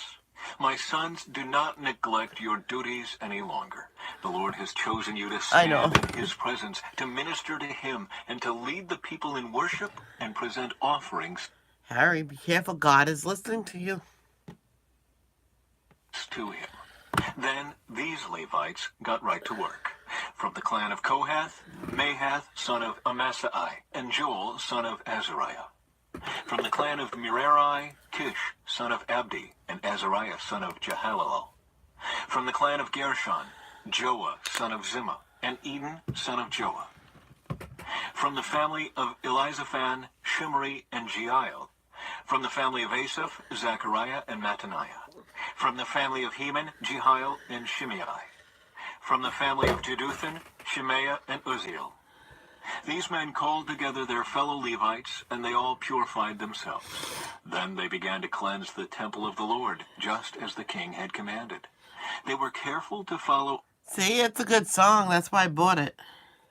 My sons, do not neglect your duties any longer. The Lord has chosen you to stand in his presence, to minister to him, and to lead the people in worship and present offerings. Harry, be careful. God is listening to you. To him. Then these Levites got right to work. From the clan of Kohath, Mahath, son of Amasai, and Joel, son of Azariah. From the clan of Merari, Kish, son of Abdi, and Azariah, son of Jehalelel. From the clan of Gershon, Joah, son of Zimmah, and Eden, son of Joah. From the family of Elizaphan, Shimri, and Jeiel. From the family of Asaph, Zechariah, and Mattaniah. From the family of Heman, Jehiel, and Shimei. From the family of Jeduthun, Shemaiah, and Uzziel. These men called together their fellow Levites, and they all purified themselves. Then they began to cleanse the temple of the Lord, just as the king had commanded. They were careful to follow... See, it's a good song. That's why I bought it.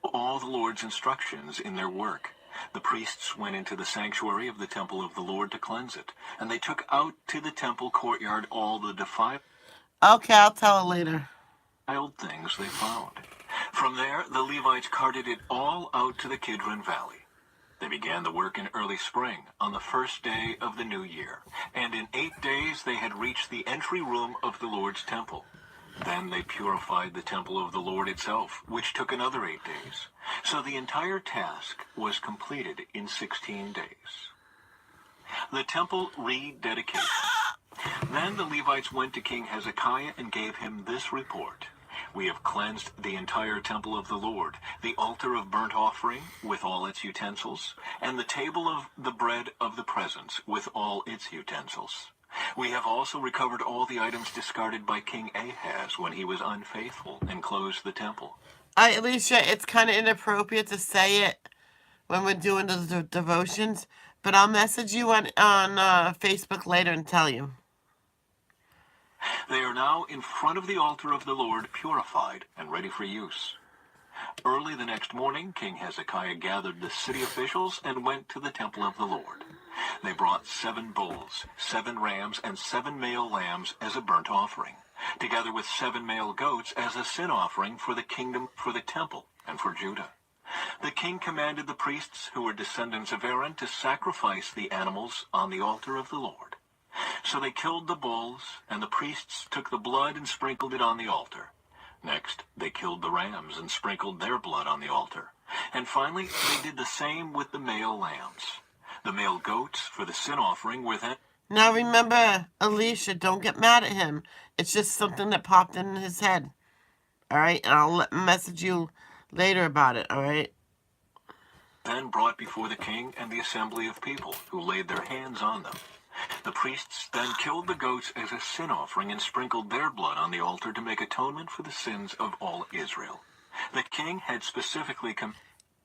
...all the Lord's instructions in their work. The priests went into the sanctuary of the temple of the Lord to cleanse it, and they took out to the temple courtyard all the defiled... Okay, I'll tell her later. ...things they found. From there, the Levites carted it all out to the Kidron Valley. They began the work in early spring, on the first day of the new year, and in 8 days they had reached the entry room of the Lord's temple. Then they purified the temple of the Lord itself, which took another 8 days. So the entire task was completed in 16 days. The temple rededication. Then the Levites went to King Hezekiah and gave him this report. We have cleansed the entire temple of the Lord, the altar of burnt offering with all its utensils, and the table of the bread of the presence with all its utensils. We have also recovered all the items discarded by King Ahaz when he was unfaithful and closed the temple. Alicia, it's kind of inappropriate to say it when we're doing the devotions, but I'll message you on Facebook later and tell you. They are now in front of the altar of the Lord, purified and ready for use. Early the next morning, King Hezekiah gathered the city officials and went to the temple of the Lord. They brought 7 bulls, 7 rams, and 7 male lambs as a burnt offering, together with 7 male goats as a sin offering for the kingdom, for the temple, and for Judah. The king commanded the priests who were descendants of Aaron to sacrifice the animals on the altar of the Lord. So they killed the bulls, and the priests took the blood and sprinkled it on the altar. Next, they killed the rams and sprinkled their blood on the altar. And finally, they did the same with the male lambs. The male goats for the sin offering were then... Now remember, Alicia, don't get mad at him. It's just something that popped in his head. All right? And I'll message you later about it, all right? then brought before the king and the assembly of people, who laid their hands on them. The priests then killed the goats as a sin offering and sprinkled their blood on the altar to make atonement for the sins of all Israel. The king had specifically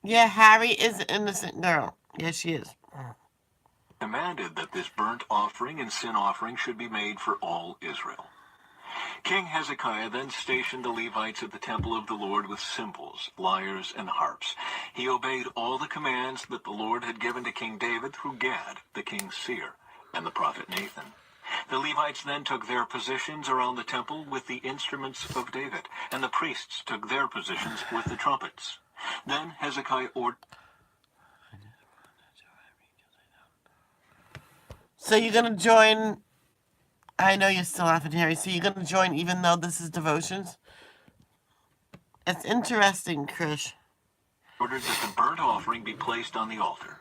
Yeah, Harry is an innocent girl. Yes, she is. commanded that this burnt offering and sin offering should be made for all Israel. King Hezekiah then stationed the Levites at the temple of the Lord with cymbals, lyres, and harps. He obeyed all the commands that the Lord had given to King David through Gad, the king's seer, and the prophet Nathan. The Levites then took their positions around the temple with the instruments of David, and the priests took their positions with the trumpets. Then Hezekiah ordered... So you're going to join... I know you're still laughing, Harry. So you're going to join even though this is devotions? It's interesting, Krish. ordered that the burnt offering be placed on the altar.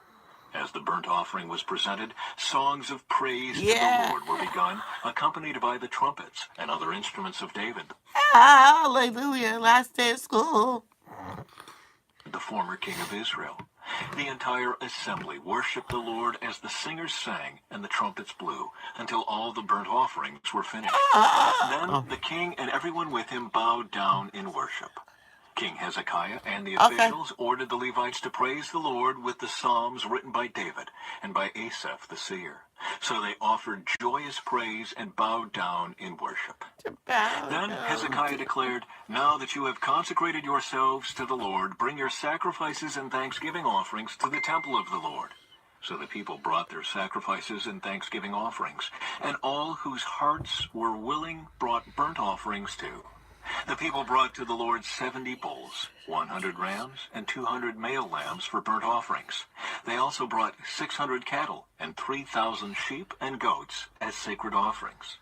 As the burnt offering was presented, songs of praise to the Lord were begun, accompanied by the trumpets and other instruments of David, Hallelujah, last day of school. the former king of Israel. The entire assembly worshipped the Lord as the singers sang and the trumpets blew, until all the burnt offerings were finished. Then the king and everyone with him bowed down in worship. King Hezekiah and the officials ordered the Levites to praise the Lord with the psalms written by David and by Asaph the seer. So they offered joyous praise and bowed down in worship. Then Hezekiah declared, "Now that you have consecrated yourselves to the Lord, bring your sacrifices and thanksgiving offerings to the temple of the Lord." So the people brought their sacrifices and thanksgiving offerings, and all whose hearts were willing brought burnt offerings too. The people brought to the Lord 70 bulls, 100 rams, and 200 male lambs for burnt offerings. They also brought 600 cattle and 3,000 sheep and goats as sacred offerings.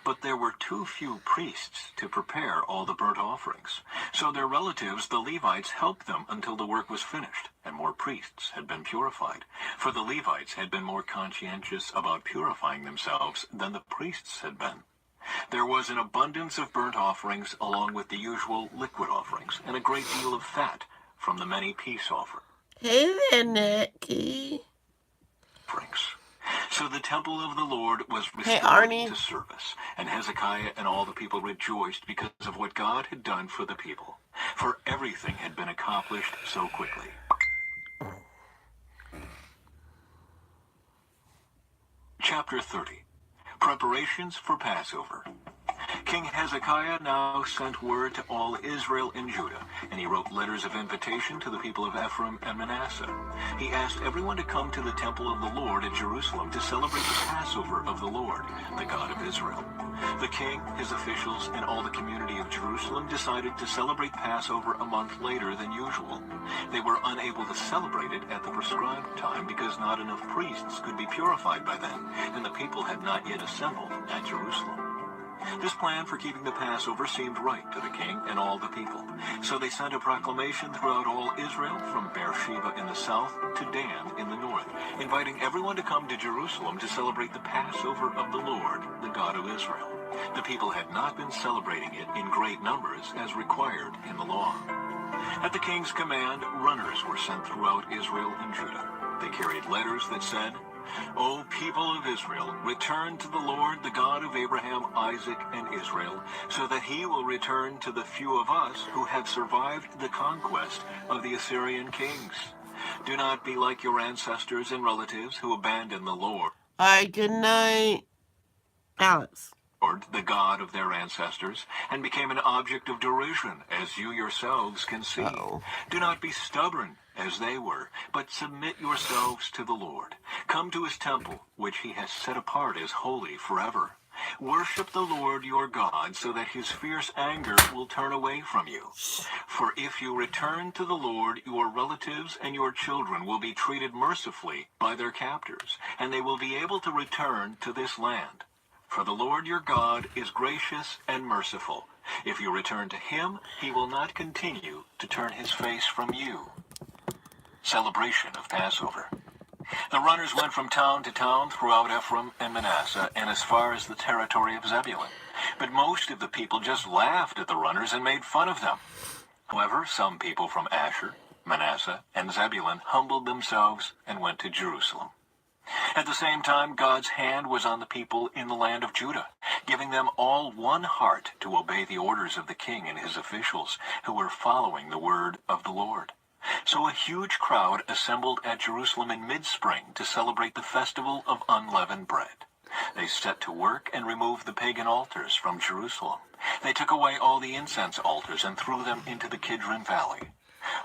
But there were too few priests to prepare all the burnt offerings. So their relatives, the Levites, helped them until the work was finished, and more priests had been purified. For the Levites had been more conscientious about purifying themselves than the priests had been. There was an abundance of burnt offerings along with the usual liquid offerings, and a great deal of fat from the many peace offerings. Hey there, Nicky. So the temple of the Lord was restored to service, and Hezekiah and all the people rejoiced because of what God had done for the people, for everything had been accomplished so quickly. Chapter 30. Preparations for Passover. King Hezekiah now sent word to all Israel and Judah, and he wrote letters of invitation to the people of Ephraim and Manasseh. He asked everyone to come to the temple of the Lord at Jerusalem to celebrate the Passover of the Lord, the God of Israel. The king, his officials, and all the community of Jerusalem decided to celebrate Passover a month later than usual. They were unable to celebrate it at the prescribed time because not enough priests could be purified by then, and the people had not yet assembled at Jerusalem. This plan for keeping the Passover seemed right to the king and all the people. So they sent a proclamation throughout all Israel, from Beersheba in the south to Dan in the north, inviting everyone to come to Jerusalem to celebrate the Passover of the Lord, the God of Israel. The people had not been celebrating it in great numbers as required in the law. At the king's command, runners were sent throughout Israel and Judah. They carried letters that said, "O people of Israel, return to the Lord, the God of Abraham, Isaac, and Israel, so that he will return to the few of us who have survived the conquest of the Assyrian kings. Do not be like your ancestors and relatives who abandoned the Lord." All right, good night, Alex. Lord, the God of their ancestors, and became an object of derision, as you yourselves can see. Uh-oh. Do not be stubborn, as they were, but submit yourselves to the Lord. Come to his temple, which he has set apart as holy forever. Worship the Lord your God, so that his fierce anger will turn away from you. For if you return to the Lord, your relatives and your children will be treated mercifully by their captors, and they will be able to return to this land. For the Lord your God is gracious and merciful. If you return to him, he will not continue to turn his face from you. Celebration of Passover. The runners went from town to town throughout Ephraim and Manasseh and as far as the territory of Zebulun. But most of the people just laughed at the runners and made fun of them. However, some people from Asher, Manasseh, and Zebulun humbled themselves and went to Jerusalem. At the same time, God's hand was on the people in the land of Judah, giving them all one heart to obey the orders of the king and his officials, who were following the word of the Lord. So a huge crowd assembled at Jerusalem in mid-spring to celebrate the festival of unleavened bread. They set to work and removed the pagan altars from Jerusalem. They took away all the incense altars and threw them into the Kidron Valley.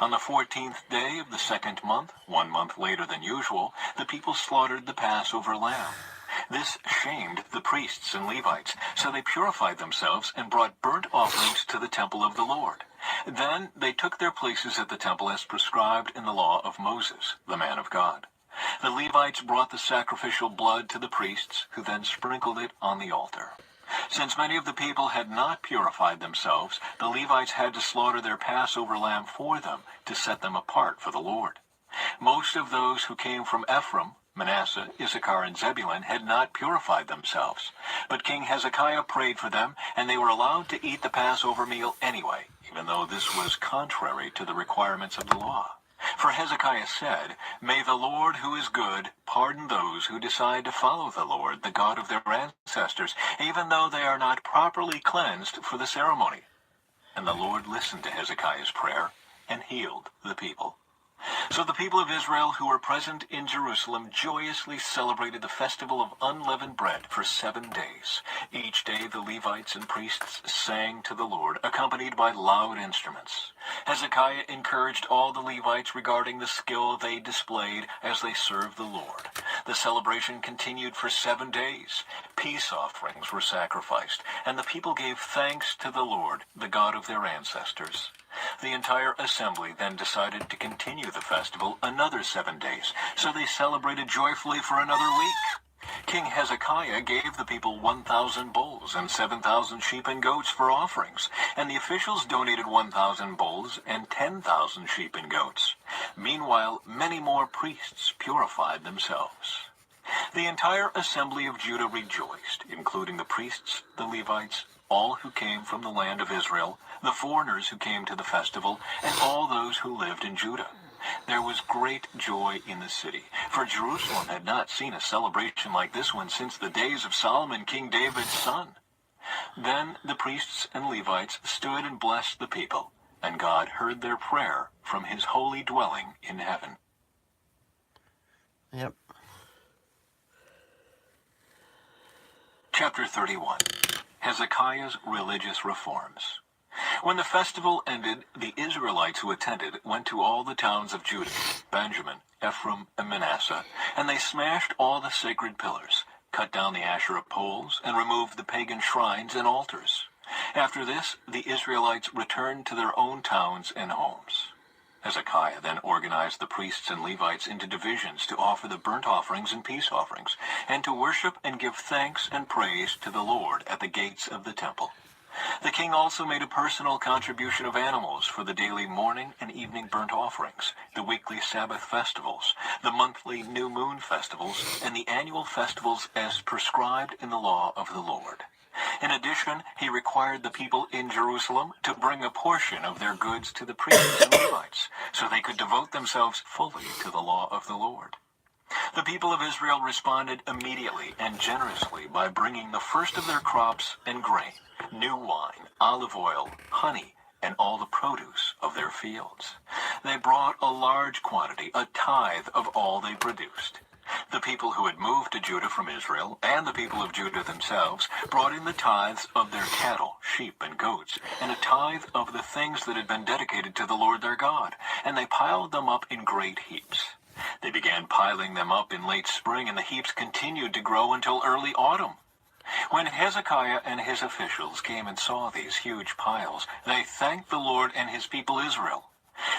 On the 14th day of the second month, 1 month later than usual, the people slaughtered the Passover lamb. This shamed the priests and Levites, so they purified themselves and brought burnt offerings to the temple of the Lord. Then they took their places at the temple as prescribed in the law of Moses, the man of God. The Levites brought the sacrificial blood to the priests, who then sprinkled it on the altar. Since many of the people had not purified themselves, the Levites had to slaughter their Passover lamb for them to set them apart for the Lord. Most of those who came from Ephraim, Manasseh, Issachar, and Zebulun had not purified themselves. But King Hezekiah prayed for them, and they were allowed to eat the Passover meal anyway, even though this was contrary to the requirements of the law. For Hezekiah said, "May the Lord, who is good, pardon those who decide to follow the Lord, the God of their ancestors, even though they are not properly cleansed for the ceremony." And the Lord listened to Hezekiah's prayer and healed the people. So the people of Israel who were present in Jerusalem joyously celebrated the festival of unleavened bread for 7 days. Each day the Levites and priests sang to the Lord, accompanied by loud instruments. Hezekiah encouraged all the Levites regarding the skill they displayed as they served the Lord. The celebration continued for 7 days. Peace offerings were sacrificed, and the people gave thanks to the Lord, the God of their ancestors. The entire assembly then decided to continue the festival another 7 days, so they celebrated joyfully for another week. King Hezekiah gave the people 1,000 bulls and 7,000 sheep and goats for offerings, and the officials donated 1,000 bulls and 10,000 sheep and goats. Meanwhile, many more priests purified themselves. The entire assembly of Judah rejoiced, including the priests, the Levites, all who came from the land of Israel, the foreigners who came to the festival, and all those who lived in Judah. There was great joy in the city, for Jerusalem had not seen a celebration like this one since the days of Solomon, King David's son. Then the priests and Levites stood and blessed the people, and God heard their prayer from his holy dwelling in heaven. Yep. Chapter 31. Hezekiah's religious reforms. When the festival ended, the Israelites who attended went to all the towns of Judah, Benjamin, Ephraim, and Manasseh, and they smashed all the sacred pillars, cut down the Asherah poles, and removed the pagan shrines and altars. After this, the Israelites returned to their own towns and homes. Hezekiah then organized the priests and Levites into divisions to offer the burnt offerings and peace offerings, and to worship and give thanks and praise to the Lord at the gates of the temple. The king also made a personal contribution of animals for the daily morning and evening burnt offerings, the weekly Sabbath festivals, the monthly new moon festivals, and the annual festivals as prescribed in the law of the Lord. In addition, he required the people in Jerusalem to bring a portion of their goods to the priests and Levites, so they could devote themselves fully to the law of the Lord. The people of Israel responded immediately and generously by bringing the first of their crops and grain, new wine, olive oil, honey, and all the produce of their fields. They brought a large quantity, a tithe of all they produced. The people who had moved to Judah from Israel, and the people of Judah themselves, brought in the tithes of their cattle, sheep, and goats, and a tithe of the things that had been dedicated to the Lord their God, and they piled them up in great heaps. They began piling them up in late spring, and the heaps continued to grow until early autumn. When Hezekiah and his officials came and saw these huge piles, they thanked the Lord and his people Israel.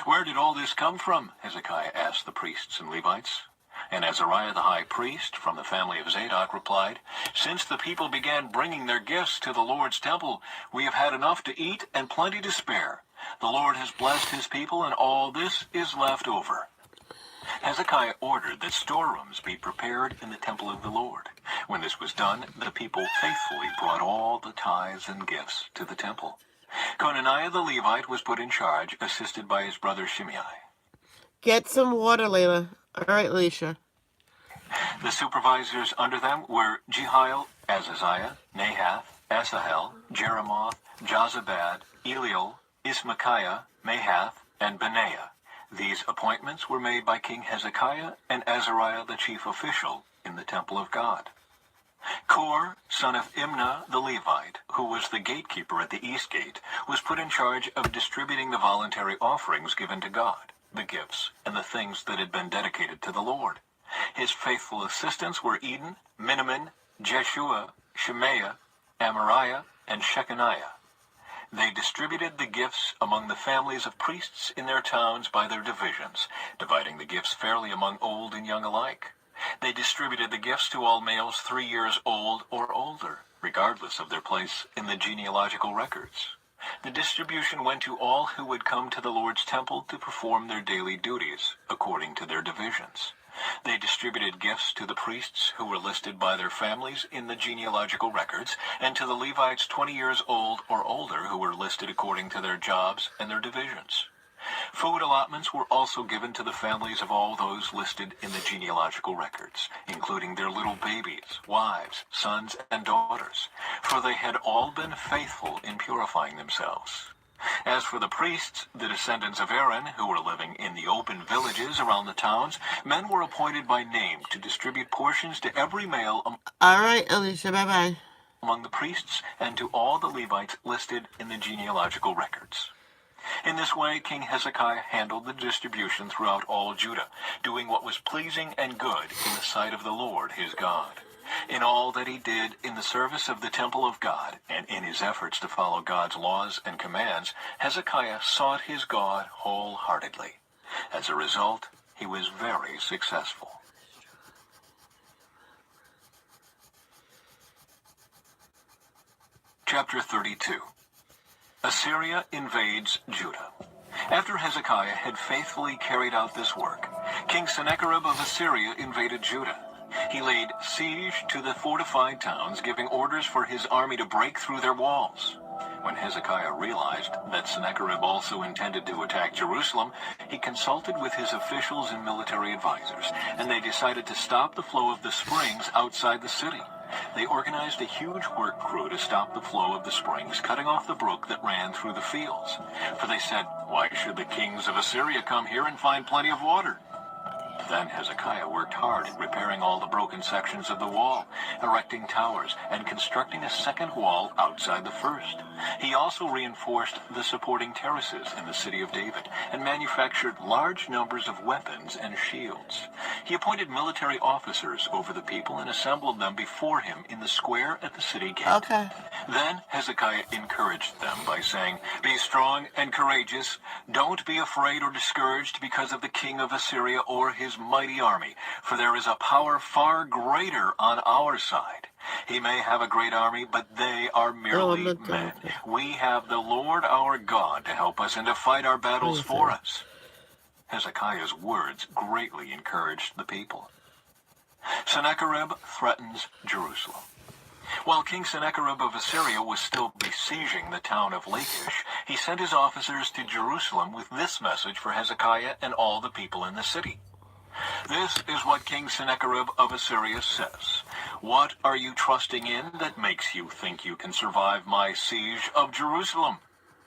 "Where did all this come from?" Hezekiah asked the priests and Levites. And Azariah the high priest, from the family of Zadok, replied, "Since the people began bringing their gifts to the Lord's temple, we have had enough to eat and plenty to spare. The Lord has blessed his people, and all this is left over." Hezekiah ordered that storerooms be prepared in the temple of the Lord. When this was done, the people faithfully brought all the tithes and gifts to the temple. Conaniah the Levite was put in charge, assisted by his brother Shimei. Get some water, Layla. All right, Alicia. The supervisors under them were Jehiel, Azaziah, Nahath, Asahel, Jeremoth, Jozabad, Eliel, Ismachiah, Mahath, and Benaiah. These appointments were made by King Hezekiah and Azariah the chief official in the temple of God. Kor, son of Imnah the Levite, who was the gatekeeper at the east gate, was put in charge of distributing the voluntary offerings given to God, the gifts, and the things that had been dedicated to the Lord. His faithful assistants were Eden, Miniamin, Jeshua, Shemaiah, Amariah, and Shechaniah. They distributed the gifts among the families of priests in their towns by their divisions, dividing the gifts fairly among old and young alike. They distributed the gifts to all males 3 years old or older, regardless of their place in the genealogical records. The distribution went to all who would come to the Lord's temple to perform their daily duties, according to their divisions. They distributed gifts to the priests who were listed by their families in the genealogical records, and to the Levites 20 years old or older who were listed according to their jobs and their divisions. Food allotments were also given to the families of all those listed in the genealogical records, including their little babies, wives, sons, and daughters, for they had all been faithful in purifying themselves. As for the priests, the descendants of Aaron, who were living in the open villages around the towns, men were appointed by name to distribute portions to every male All right, Alicia, bye-bye. among the priests and to all the Levites listed in the genealogical records. In this way, King Hezekiah handled the distribution throughout all Judah, doing what was pleasing and good in the sight of the Lord his God. In all that he did in the service of the temple of God, and in his efforts to follow God's laws and commands, Hezekiah sought his God wholeheartedly. As a result, he was very successful. Chapter 32. Assyria invades Judah. After Hezekiah had faithfully carried out this work, King Sennacherib of Assyria invaded Judah. He laid siege to the fortified towns, giving orders for his army to break through their walls. When Hezekiah realized that Sennacherib also intended to attack Jerusalem, he consulted with his officials and military advisors, and they decided to stop the flow of the springs outside the city. They organized a huge work crew to stop the flow of the springs, cutting off the brook that ran through the fields. For they said, "Why should the kings of Assyria come here and find plenty of water?" Then Hezekiah worked hard at repairing all the broken sections of the wall, erecting towers, and constructing a second wall outside the first. He also reinforced the supporting terraces in the city of David, and manufactured large numbers of weapons and shields. He appointed military officers over the people and assembled them before him in the square at the city gate. Okay. Then Hezekiah encouraged them by saying, "Be strong and courageous. Don't be afraid or discouraged because of the king of Assyria or his mighty army, for there is a power far greater on our side. He may have a great army, but they are merely men. We have the Lord our God to help us and to fight our battles for us." Hezekiah's words greatly encouraged the people. Sennacherib threatens Jerusalem. While King Sennacherib of Assyria was still besieging the town of Lachish, he sent his officers to Jerusalem with this message for Hezekiah and all the people in the city. "This is what King Sennacherib of Assyria says. What are you trusting in that makes you think you can survive my siege of Jerusalem?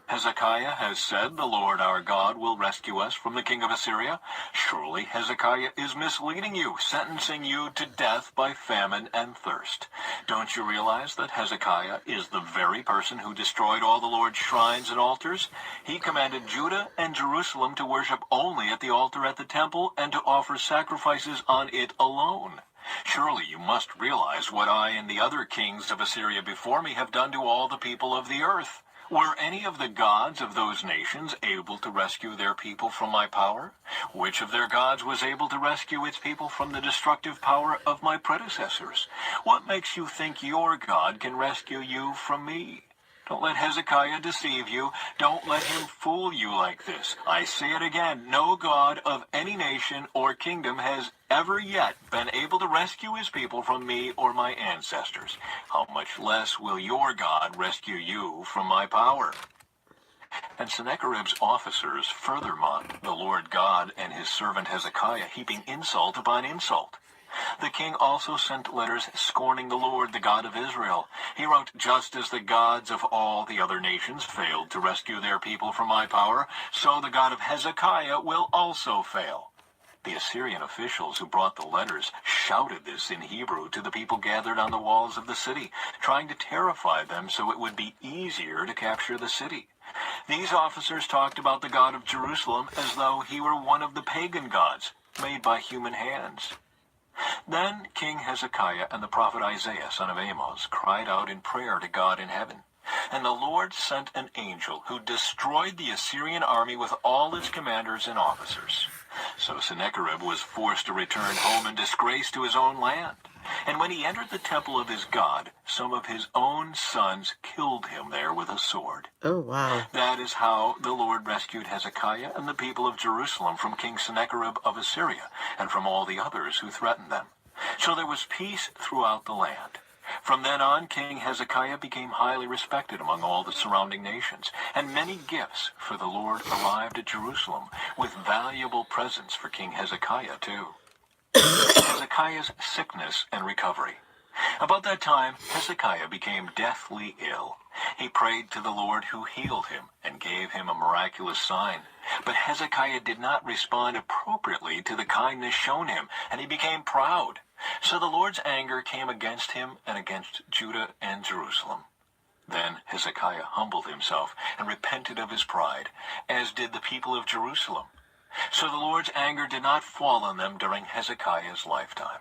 Hezekiah has said, the Lord our God will rescue us from the king of Assyria. Surely Hezekiah is misleading you, sentencing you to death by famine and thirst. Don't you realize that Hezekiah is the very person who destroyed all the Lord's shrines and altars? He commanded Judah and Jerusalem to worship only at the altar at the temple and to offer sacrifices on it alone. Surely you must realize what I and the other kings of Assyria before me have done to all the people of the earth. Were any of the gods of those nations able to rescue their people from my power? Which of their gods was able to rescue its people from the destructive power of my predecessors? What makes you think your God can rescue you from me? Don't let Hezekiah deceive you. Don't let him fool you like this. I say it again, no God of any nation or kingdom has ever yet been able to rescue his people from me or my ancestors. How much less will your God rescue you from my power? And Sennacherib's officers further mocked the Lord God and his servant Hezekiah, heaping insult upon insult. The king also sent letters scorning the Lord, the God of Israel. He wrote, just as the gods of all the other nations failed to rescue their people from my power, so the God of Hezekiah will also fail. The Assyrian officials who brought the letters shouted this in Hebrew to the people gathered on the walls of the city, trying to terrify them so it would be easier to capture the city. These officers talked about the God of Jerusalem as though he were one of the pagan gods made by human hands. Then King Hezekiah and the prophet Isaiah, son of Amos, cried out in prayer to God in heaven. And the Lord sent an angel who destroyed the Assyrian army with all its commanders and officers. So Sennacherib was forced to return home in disgrace to his own land. And when he entered the temple of his God, some of his own sons killed him there with a sword. Oh, wow. That is how the Lord rescued Hezekiah and the people of Jerusalem from King Sennacherib of Assyria and from all the others who threatened them. So there was peace throughout the land. From then on, King Hezekiah became highly respected among all the surrounding nations, and many gifts for the Lord arrived at Jerusalem, with valuable presents for King Hezekiah too. Hezekiah's sickness and recovery. About that time, Hezekiah became deathly ill. He prayed to the Lord who healed him and gave him a miraculous sign. But Hezekiah did not respond appropriately to the kindness shown him, and he became proud. So the Lord's anger came against him and against Judah and Jerusalem. Then Hezekiah humbled himself and repented of his pride, as did the people of Jerusalem. So the Lord's anger did not fall on them during Hezekiah's lifetime.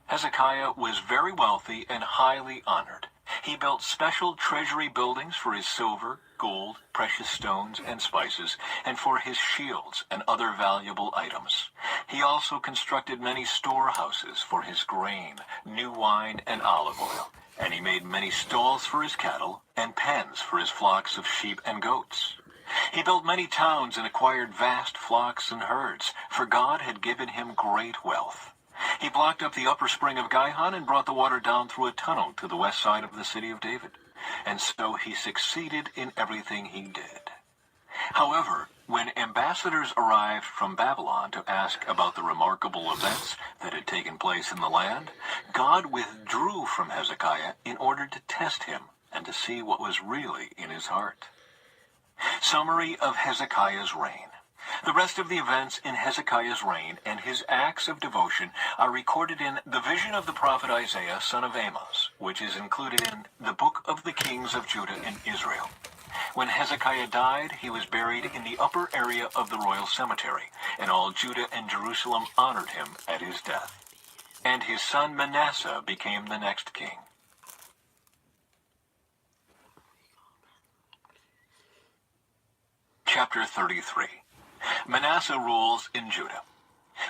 Hezekiah was very wealthy and highly honored. He built special treasury buildings for his silver, gold, precious stones, and spices, and for his shields and other valuable items. He also constructed many storehouses for his grain, new wine, and olive oil. And he made many stalls for his cattle and pens for his flocks of sheep and goats. He built many towns and acquired vast flocks and herds, for God had given him great wealth. He blocked up the upper spring of Gihon and brought the water down through a tunnel to the west side of the city of David. And so he succeeded in everything he did. However, when ambassadors arrived from Babylon to ask about the remarkable events that had taken place in the land, God withdrew from Hezekiah in order to test him and to see what was really in his heart. Summary of Hezekiah's reign. The rest of the events in Hezekiah's reign and his acts of devotion are recorded in the vision of the prophet Isaiah, son of Amos, which is included in the book of the kings of Judah and Israel. When Hezekiah died, he was buried in the upper area of the royal cemetery, and all Judah and Jerusalem honored him at his death. And his son Manasseh became the next king. Chapter 33. Manasseh rules in Judah.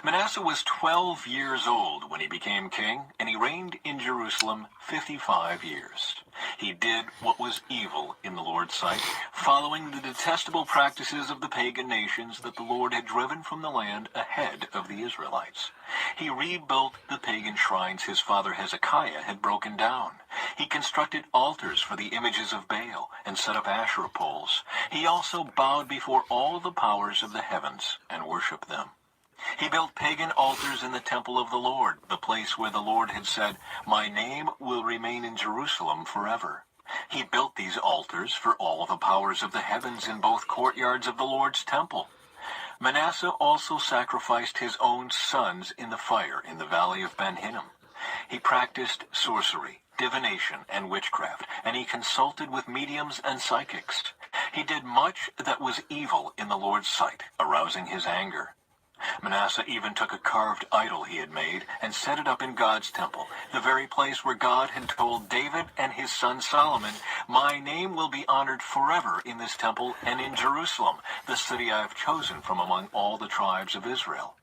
Manasseh was 12 years old when he became king, and he reigned in Jerusalem 55 years. He did what was evil in the Lord's sight, following the detestable practices of the pagan nations that the Lord had driven from the land ahead of the Israelites. He rebuilt the pagan shrines his father Hezekiah had broken down. He constructed altars for the images of Baal and set up Asherah poles. He also bowed before all the powers of the heavens and worshipped them. He built pagan altars in the temple of the Lord, the place where the Lord had said, "My name will remain in Jerusalem forever." He built these altars for all the powers of the heavens in both courtyards of the Lord's temple. Manasseh also sacrificed his own sons in the fire in the valley of Ben Hinnom. He practiced sorcery, divination, and witchcraft, and he consulted with mediums and psychics. He did much that was evil in the Lord's sight, arousing his anger. Manasseh even took a carved idol he had made and set it up in God's temple, the very place where God had told David and his son Solomon, "My name will be honored forever in this temple and in Jerusalem, the city I have chosen from among all the tribes of Israel.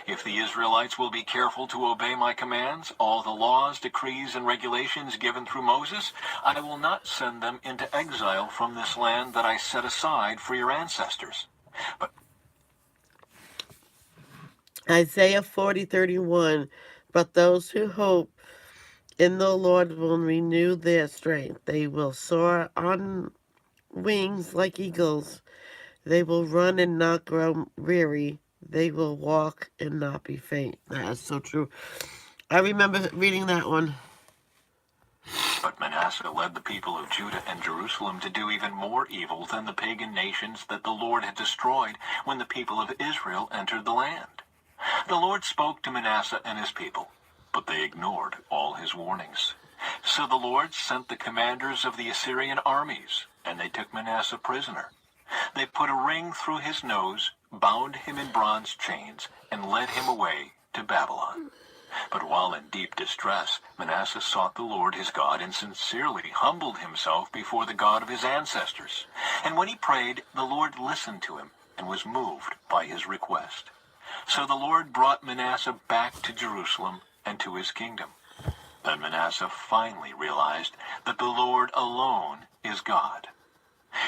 If the Israelites will be careful to obey my commands, all the laws, decrees, and regulations given through Moses, I will not send them into exile from this land that I set aside for your ancestors." But Isaiah 40:31. But those who hope in the Lord will renew their strength. They will soar on wings like eagles. They will run and not grow weary. They will walk and not be faint. That is so true. I remember reading that one. But Manasseh led the people of Judah and Jerusalem to do even more evil than the pagan nations that the Lord had destroyed when the people of Israel entered the land. The Lord spoke to Manasseh and his people, but they ignored all his warnings. So the Lord sent the commanders of the Assyrian armies, and they took Manasseh prisoner. They put a ring through his nose, bound him in bronze chains, and led him away to Babylon. But while in deep distress, Manasseh sought the Lord his God and sincerely humbled himself before the God of his ancestors. And when he prayed, the Lord listened to him and was moved by his request. So the Lord brought Manasseh back to Jerusalem and to his kingdom. Then Manasseh finally realized that the Lord alone is God.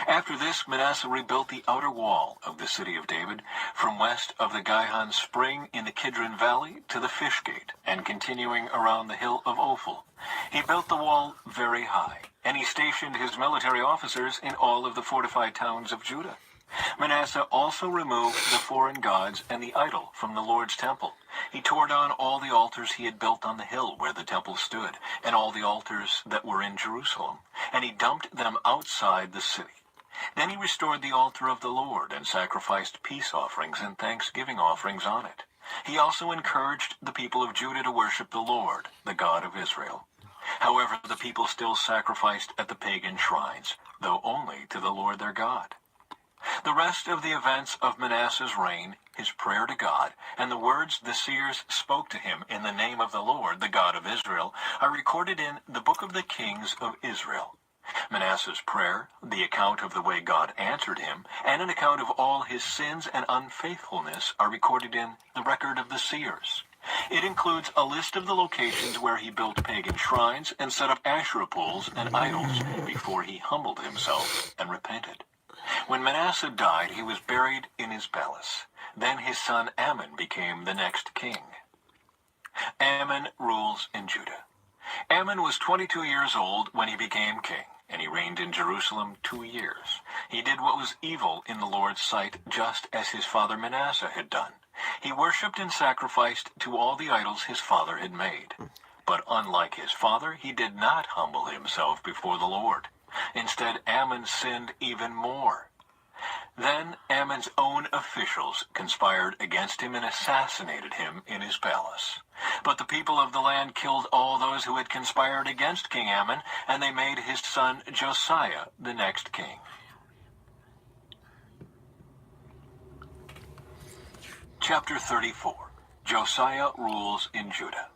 After this, Manasseh rebuilt the outer wall of the city of David, from west of the Gihon Spring in the Kidron Valley to the Fish Gate, and continuing around the hill of Ophel. He built the wall very high, and he stationed his military officers in all of the fortified towns of Judah. Manasseh also removed the foreign gods and the idol from the Lord's temple. He tore down all the altars he had built on the hill where the temple stood, and all the altars that were in Jerusalem, and he dumped them outside the city. Then he restored the altar of the Lord and sacrificed peace offerings and thanksgiving offerings on it. He also encouraged the people of Judah to worship the Lord, the God of Israel. However, the people still sacrificed at the pagan shrines, though only to the Lord their God. The rest of the events of Manasseh's reign, his prayer to God, and the words the seers spoke to him in the name of the Lord, the God of Israel, are recorded in the book of the Kings of Israel. Manasseh's prayer, the account of the way God answered him, and an account of all his sins and unfaithfulness are recorded in the record of the seers. It includes a list of the locations where he built pagan shrines and set up Asherah poles and idols before he humbled himself and repented. When Manasseh died, he was buried in his palace. Then his son Amon became the next king. Amon rules in Judah. Amon was 22 years old when he became king, and he reigned in Jerusalem 2 years. He did what was evil in the Lord's sight, just as his father Manasseh had done. He worshipped and sacrificed to all the idols his father had made. But unlike his father, he did not humble himself before the Lord. Instead, Amon sinned even more. Then Ammon's own officials conspired against him and assassinated him in his palace. But the people of the land killed all those who had conspired against King Ammon, and they made his son Josiah the next king. Chapter 34. Josiah rules in Judah.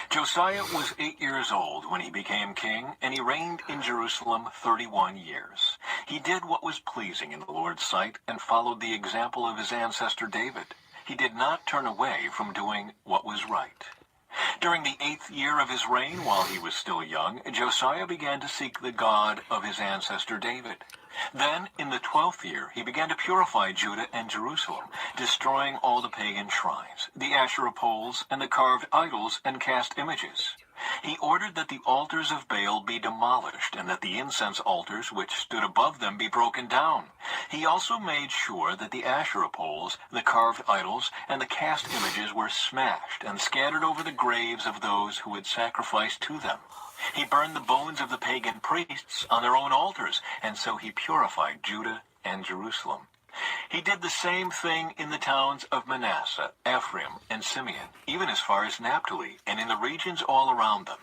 Josiah was 8 years old when he became king, and he reigned in Jerusalem 31 years. He did what was pleasing in the Lord's sight and followed the example of his ancestor David. He did not turn away from doing what was right. During the 8th year of his reign, while he was still young, Josiah began to seek the God of his ancestor David. Then, in the 12th year, he began to purify Judah and Jerusalem, destroying all the pagan shrines, the Asherah poles, and the carved idols and cast images. He ordered that the altars of Baal be demolished and that the incense altars which stood above them be broken down. He also made sure that the Asherah poles, the carved idols, and the cast images were smashed and scattered over the graves of those who had sacrificed to them. He burned the bones of the pagan priests on their own altars, and so he purified Judah and Jerusalem. He did the same thing in the towns of Manasseh, Ephraim, and Simeon, even as far as Naphtali, and in the regions all around them.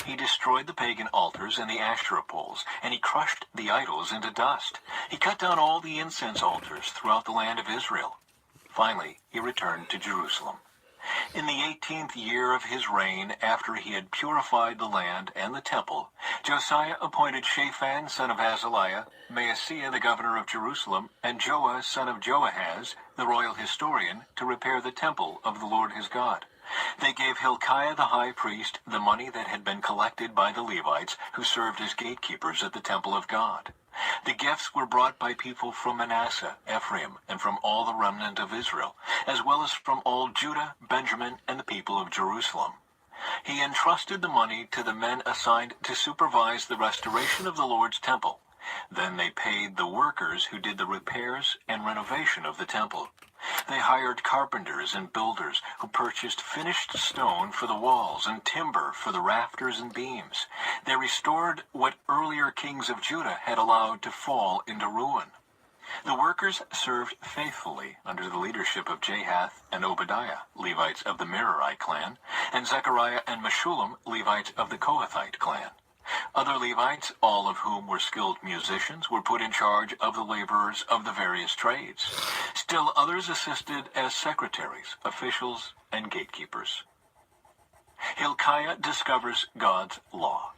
He destroyed the pagan altars and the Asherah poles, and he crushed the idols into dust. He cut down all the incense altars throughout the land of Israel. Finally, he returned to Jerusalem. In the 18th year of his reign, after he had purified the land and the temple, Josiah appointed Shaphan son of Azaliah, Maaseiah the governor of Jerusalem, and Joah son of Joahaz, the royal historian, to repair the temple of the Lord his God. They gave Hilkiah the high priest the money that had been collected by the Levites, who served as gatekeepers at the temple of God. The gifts were brought by people from Manasseh, Ephraim, and from all the remnant of Israel, as well as from all Judah, Benjamin, and the people of Jerusalem. He entrusted the money to the men assigned to supervise the restoration of the Lord's temple. Then they paid the workers who did the repairs and renovation of the temple. They hired carpenters and builders who purchased finished stone for the walls and timber for the rafters and beams. They restored what earlier kings of Judah had allowed to fall into ruin. The workers served faithfully under the leadership of Jahath and Obadiah, Levites of the Merari clan, and Zechariah and Meshullam, Levites of the Kohathite clan. Other Levites, all of whom were skilled musicians, were put in charge of the laborers of the various trades. Still others assisted as secretaries, officials, and gatekeepers. Hilkiah discovers God's law.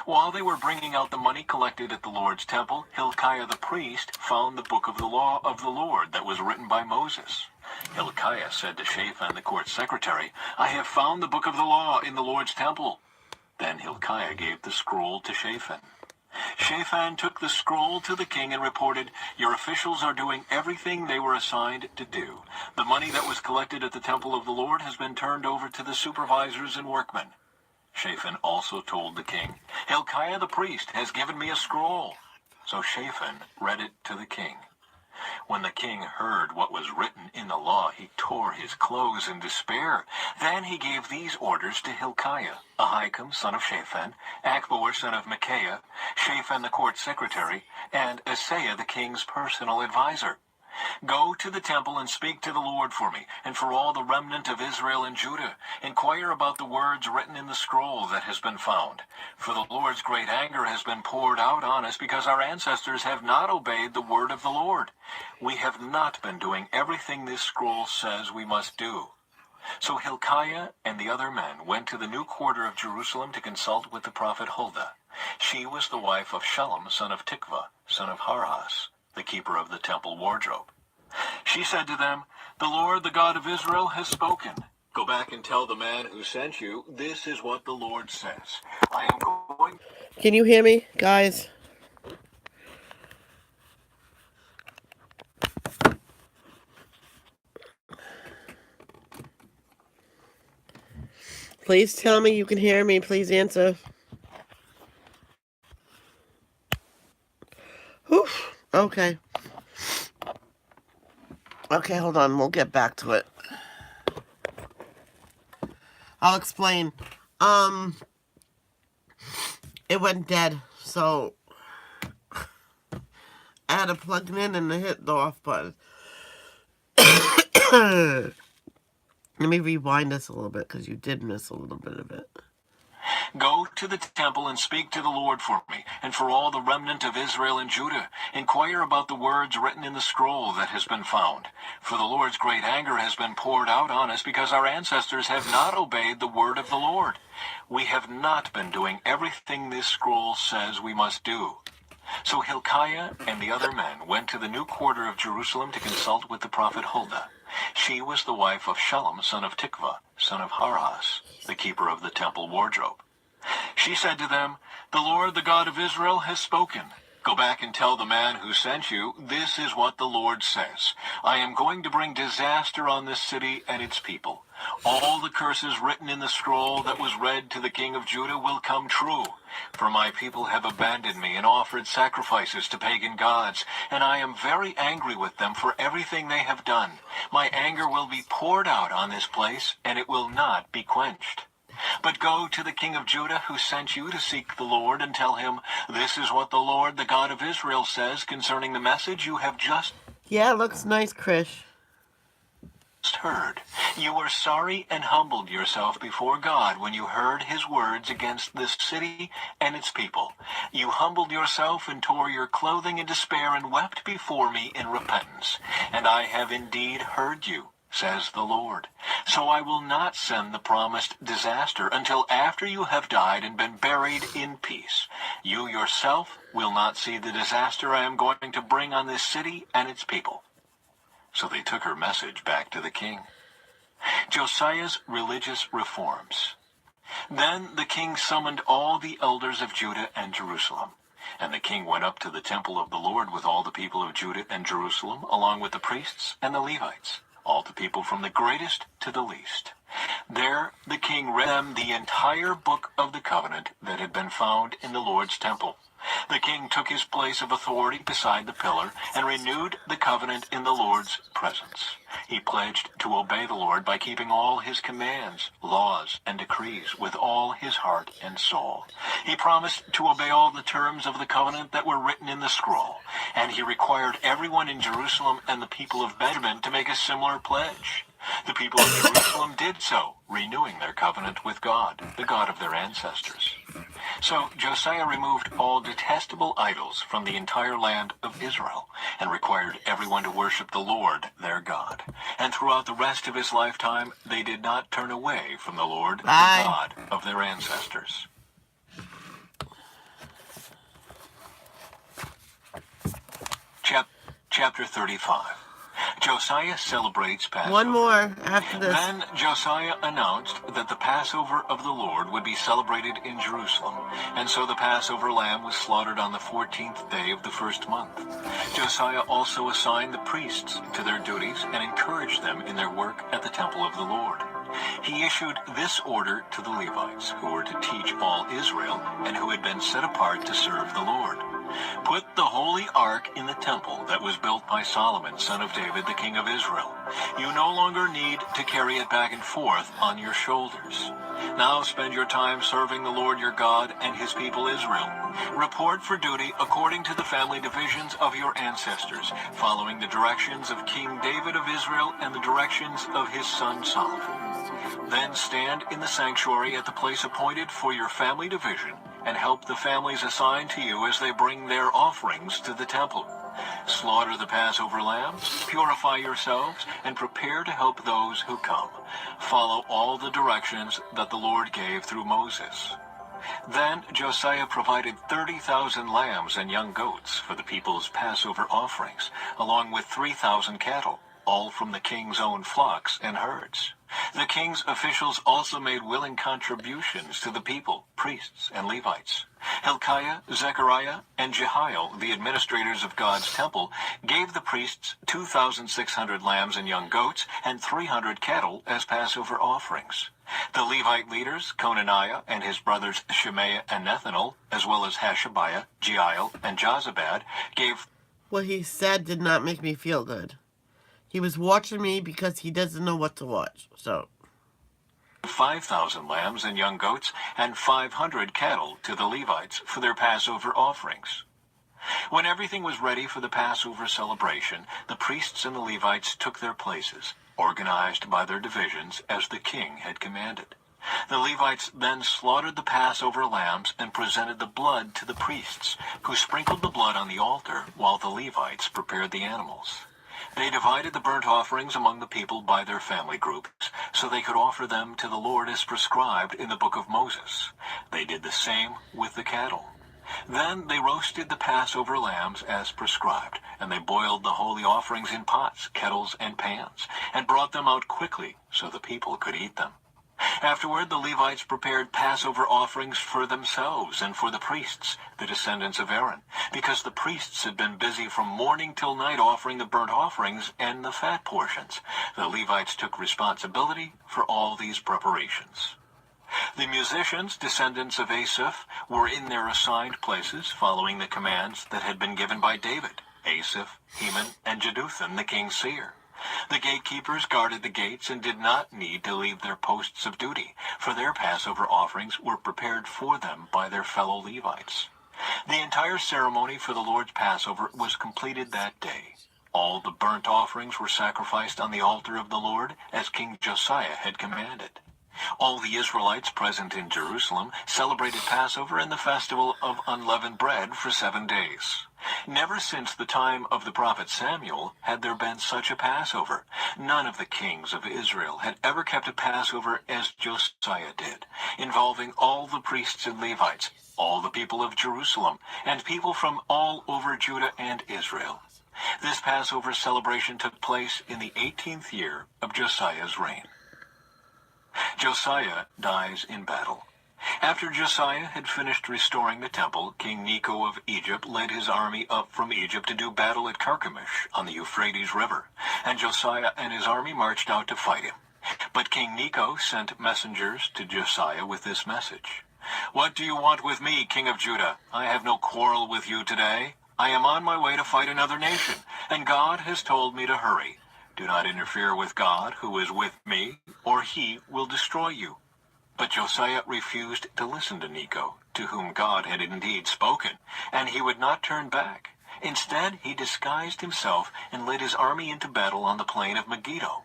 While they were bringing out the money collected at the Lord's temple, Hilkiah the priest found the book of the law of the Lord that was written by Moses. Hilkiah said to Shaphan the court secretary, "I have found the book of the law in the Lord's temple." Then Hilkiah gave the scroll to Shaphan. Shaphan took the scroll to the king and reported, "Your officials are doing everything they were assigned to do. The money that was collected at the temple of the Lord has been turned over to the supervisors and workmen." Shaphan also told the king, "Hilkiah the priest has given me a scroll." So Shaphan read it to the king. When the king heard what was written in the law, he tore his clothes in despair. Then he gave these orders to Hilkiah, Ahikam son of Shaphan, Akbor son of Micaiah, Shaphan the court secretary, and Asaiah the king's personal advisor. "Go to the temple and speak to the Lord for me, and for all the remnant of Israel and Judah. Inquire about the words written in the scroll that has been found. For the Lord's great anger has been poured out on us because our ancestors have not obeyed the word of the Lord. We have not been doing everything this scroll says we must do." So Hilkiah and the other men went to the new quarter of Jerusalem to consult with the prophet Huldah. She was the wife of Shallum son of Tikvah, son of Harhas, the keeper of the temple wardrobe. She said to them, "The Lord, the God of Israel, has spoken. Go back and tell the man who sent you, this is what the Lord says. I am going..." Can you hear me, guys? Please tell me you can hear me. Please answer. Whew. Okay. Okay, hold on. We'll get back to it. I'll explain. It went dead, so I had to plug it in and hit the off button. Let me rewind this a little bit because you did miss a little bit of it. "Go to the temple and speak to the Lord for me, and for all the remnant of Israel and Judah. Inquire about the words written in the scroll that has been found. For the Lord's great anger has been poured out on us because our ancestors have not obeyed the word of the Lord. We have not been doing everything this scroll says we must do." So Hilkiah and the other men went to the new quarter of Jerusalem to consult with the prophet Huldah. She was the wife of Shallum son of Tikvah, son of Harhas, the keeper of the temple wardrobe. She said to them, "The Lord, the God of Israel, has spoken. Go back and tell the man who sent you, this is what the Lord says. I am going to bring disaster on this city and its people. All the curses written in the scroll that was read to the king of Judah will come true. For my people have abandoned me and offered sacrifices to pagan gods, and I am very angry with them for everything they have done. My anger will be poured out on this place, and it will not be quenched. But go to the king of Judah who sent you to seek the Lord and tell him, this is what the Lord, the God of Israel, says concerning the message you have just Yeah, it looks nice, Krish. heard. You were sorry and humbled yourself before God when you heard his words against this city and its people. You humbled yourself and tore your clothing in despair and wept before me in repentance. And I have indeed heard you, says the Lord. So I will not send the promised disaster until after you have died and been buried in peace. You yourself will not see the disaster I am going to bring on this city and its people. So they took her message back to the king. Josiah's religious reforms. Then the king summoned all the elders of Judah and Jerusalem. And the king went up to the temple of the Lord with all the people of Judah and Jerusalem, along with the priests and the Levites, all the people from the greatest to the least. There the king read them the entire book of the covenant that had been found in the Lord's temple. The king took his place of authority beside the pillar and renewed the covenant in the Lord's presence. He pledged to obey the Lord by keeping all his commands, laws, and decrees with all his heart and soul. He promised to obey all the terms of the covenant that were written in the scroll, and he required everyone in Jerusalem and the people of Benjamin to make a similar pledge. The people of Jerusalem did so, renewing their covenant with God, the God of their ancestors. So Josiah removed all detestable idols from the entire land of Israel and required everyone to worship the Lord, their God. And throughout the rest of his lifetime, they did not turn away from the Lord, the God of their ancestors. Chapter 35. Josiah celebrates Passover. One more after this. Then Josiah announced that the Passover of the Lord would be celebrated in Jerusalem, and so the Passover lamb was slaughtered on the 14th day of the first month. Josiah also assigned the priests to their duties and encouraged them in their work at the temple of the Lord. He issued this order to the Levites, who were to teach all Israel and who had been set apart to serve the Lord. Put the holy ark in the temple that was built by Solomon, son of David, the king of Israel. You no longer need to carry it back and forth on your shoulders. Now spend your time serving the Lord your God and his people Israel. Report for duty according to the family divisions of your ancestors, following the directions of King David of Israel and the directions of his son Solomon. Then stand in the sanctuary at the place appointed for your family division and help the families assigned to you as they bring their offerings to the temple. Slaughter the Passover lambs, purify yourselves, and prepare to help those who come. Follow all the directions that the Lord gave through Moses. Then Josiah provided 30,000 lambs and young goats for the people's Passover offerings, along with 3,000 cattle, all from the king's own flocks and herds. The king's officials also made willing contributions to the people, priests, and Levites. Hilkiah, Zechariah, and Jehiel, the administrators of God's temple, gave the priests 2,600 lambs and young goats and 300 cattle as Passover offerings. The Levite leaders, Conaniah and his brothers Shemaiah and Nethanel, as well as Hashabiah, Jeiel, and Jozabad, gave... What he said did not make me feel good. He was watching me because he doesn't know what to watch, so... 5,000 lambs and young goats and 500 cattle to the Levites for their Passover offerings. When everything was ready for the Passover celebration, the priests and the Levites took their places, organized by their divisions as the king had commanded. The Levites then slaughtered the Passover lambs and presented the blood to the priests, who sprinkled the blood on the altar while the Levites prepared the animals. They divided the burnt offerings among the people by their family groups, so they could offer them to the Lord as prescribed in the book of Moses. They did the same with the cattle. Then they roasted the Passover lambs as prescribed, and they boiled the holy offerings in pots, kettles, and pans, and brought them out quickly so the people could eat them. Afterward, the Levites prepared Passover offerings for themselves and for the priests, the descendants of Aaron, because the priests had been busy from morning till night offering the burnt offerings and the fat portions. The Levites took responsibility for all these preparations. The musicians, descendants of Asaph, were in their assigned places, following the commands that had been given by David, Asaph, Heman, and Jeduthun, the king's seer. The gatekeepers guarded the gates and did not need to leave their posts of duty, for their Passover offerings were prepared for them by their fellow Levites. The entire ceremony for the Lord's Passover was completed that day. All the burnt offerings were sacrificed on the altar of the Lord, as King Josiah had commanded. All the Israelites present in Jerusalem celebrated Passover and the festival of unleavened bread for 7 days. Never since the time of the prophet Samuel had there been such a Passover. None of the kings of Israel had ever kept a Passover as Josiah did, involving all the priests and Levites, all the people of Jerusalem, and people from all over Judah and Israel. This Passover celebration took place in the 18th year of Josiah's reign. Josiah dies in battle. After Josiah had finished restoring the temple, King Necho of Egypt led his army up from Egypt to do battle at Carchemish on the Euphrates River, and Josiah and his army marched out to fight him. But King Necho sent messengers to Josiah with this message: "What do you want with me, King of Judah? I have no quarrel with you today. I am on my way to fight another nation, and God has told me to hurry. Do not interfere with God, who is with me, or he will destroy you." But Josiah refused to listen to Necho, to whom God had indeed spoken, and he would not turn back. Instead, he disguised himself and led his army into battle on the plain of Megiddo.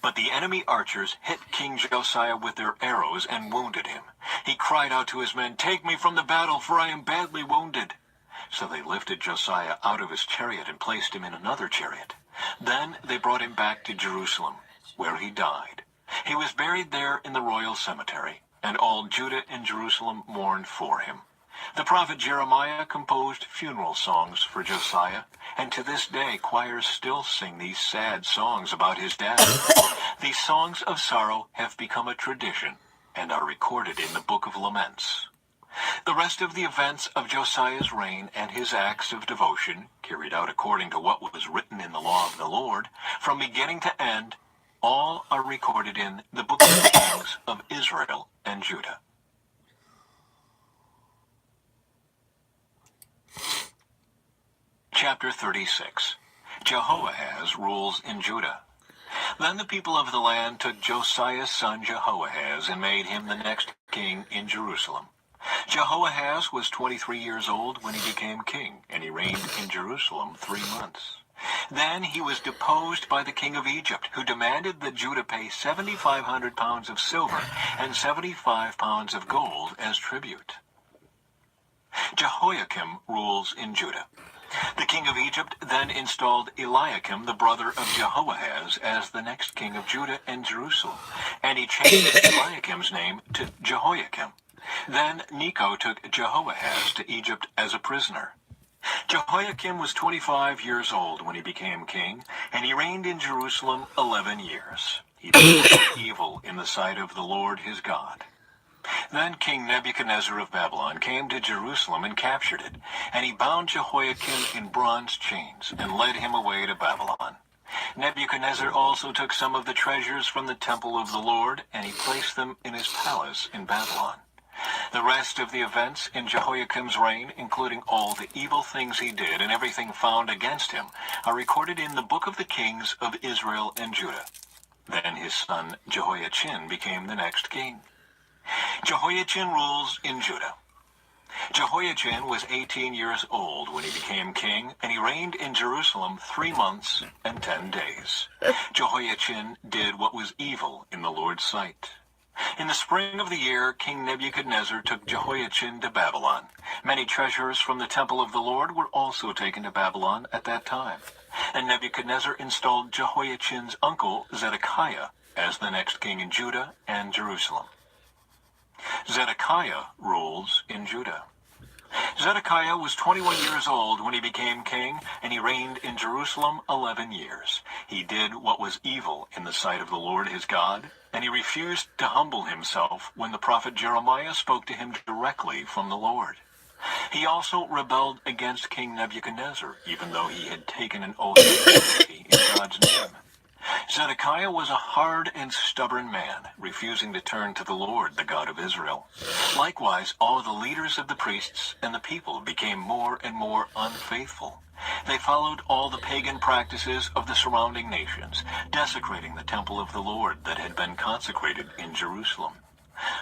But the enemy archers hit King Josiah with their arrows and wounded him. He cried out to his men, "Take me from the battle, for I am badly wounded." So they lifted Josiah out of his chariot and placed him in another chariot. Then they brought him back to Jerusalem, where he died. He was buried there in the royal cemetery, and all Judah and Jerusalem mourned for him. The prophet Jeremiah composed funeral songs for Josiah, and to this day choirs still sing these sad songs about his death. These songs of sorrow have become a tradition and are recorded in the Book of Laments. The rest of the events of Josiah's reign and his acts of devotion, carried out according to what was written in the law of the Lord, from beginning to end, all are recorded in the Book of the Kings of Israel and Judah. Chapter 36. Jehoahaz rules in Judah. Then the people of the land took Josiah's son Jehoahaz and made him the next king in Jerusalem. Jehoahaz was 23 years old when he became king, and he reigned in Jerusalem 3 months. Then he was deposed by the king of Egypt, who demanded that Judah pay 7,500 pounds of silver and 75 pounds of gold as tribute. Jehoiakim rules in Judah. The king of Egypt then installed Eliakim, the brother of Jehoahaz, as the next king of Judah and Jerusalem, and he changed Eliakim's name to Jehoiakim. Then Necho took Jehoahaz to Egypt as a prisoner. Jehoiakim was 25 years old when he became king, and he reigned in Jerusalem 11 years. He did evil in the sight of the Lord his God. Then King Nebuchadnezzar of Babylon came to Jerusalem and captured it, and he bound Jehoiakim in bronze chains and led him away to Babylon. Nebuchadnezzar also took some of the treasures from the temple of the Lord, and he placed them in his palace in Babylon. The rest of the events in Jehoiakim's reign, including all the evil things he did and everything found against him, are recorded in the Book of the Kings of Israel and Judah. Then his son Jehoiachin became the next king. Jehoiachin rules in Judah. Jehoiachin was 18 years old when he became king, and he reigned in Jerusalem 3 months and 10 days. Jehoiachin did what was evil in the Lord's sight. In the spring of the year, King Nebuchadnezzar took Jehoiachin to Babylon. Many treasures from the temple of the Lord were also taken to Babylon at that time. And Nebuchadnezzar installed Jehoiachin's uncle Zedekiah as the next king in Judah and Jerusalem. Zedekiah rules in Judah. Zedekiah was 21 years old when he became king, and he reigned in Jerusalem 11 years. He did what was evil in the sight of the Lord his God, and he refused to humble himself when the prophet Jeremiah spoke to him directly from the Lord. He also rebelled against King Nebuchadnezzar, even though he had taken an oath of loyalty in God's name. Zedekiah was a hard and stubborn man, refusing to turn to the Lord, the God of Israel. Likewise, all the leaders of the priests and the people became more and more unfaithful. They followed all the pagan practices of the surrounding nations, desecrating the temple of the Lord that had been consecrated in Jerusalem.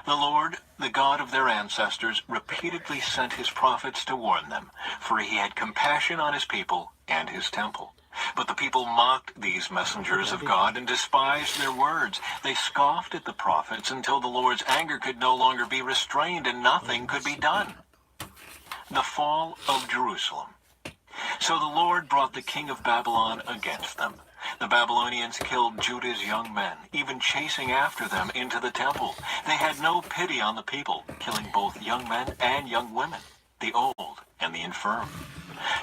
The Lord, the God of their ancestors, repeatedly sent his prophets to warn them, for he had compassion on his people and his temple. But the people mocked these messengers of God and despised their words. They scoffed at the prophets until the Lord's anger could no longer be restrained and nothing could be done. The fall of Jerusalem. So the Lord brought the king of Babylon against them. The Babylonians killed Judah's young men, even chasing after them into the temple. They had no pity on the people, killing both young men and young women, the old and the infirm.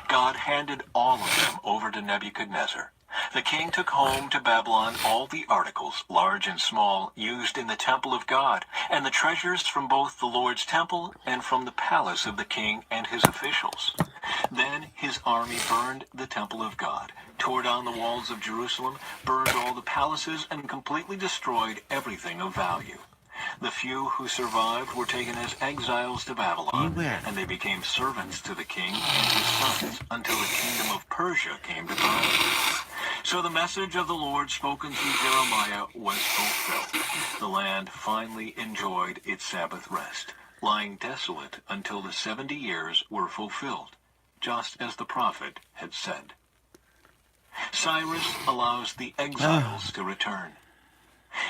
God handed all of them over to Nebuchadnezzar. The king took home to Babylon all the articles, large and small, used in the temple of God, and the treasures from both the Lord's temple and from the palace of the king and his officials. Then his army burned the temple of God, tore down the walls of Jerusalem, burned all the palaces, and completely destroyed everything of value. The few who survived were taken as exiles to Babylon, and they became servants to the king and his sons until the kingdom of Persia came to power. So the message of the Lord spoken through Jeremiah was fulfilled. The land finally enjoyed its Sabbath rest, lying desolate until the 70 years were fulfilled, just as the prophet had said. Cyrus allows the exiles to return.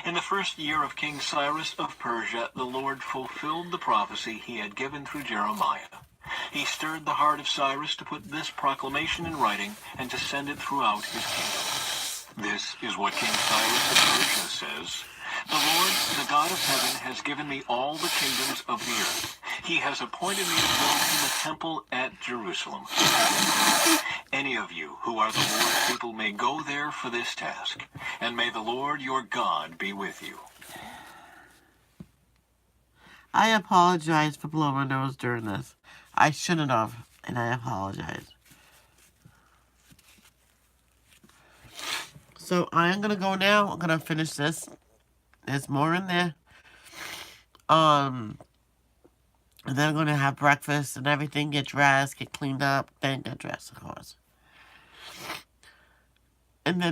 In the first year of King Cyrus of Persia, the Lord fulfilled the prophecy he had given through Jeremiah. He stirred the heart of Cyrus to put this proclamation in writing and to send it throughout his kingdom. This is what King Cyrus of Persia says. The Lord, the God of heaven, has given me all the kingdoms of the earth. He has appointed me to build him a temple at Jerusalem. Any of you who are the Lord's people may go there for this task, and may the Lord your God be with you. I apologize for blowing my nose during this. I shouldn't have, and I apologize. So I'm gonna go now. I'm gonna finish this. There's more in there. And then I'm gonna have breakfast and everything. Get dressed, get cleaned up, then get dressed, of course. And then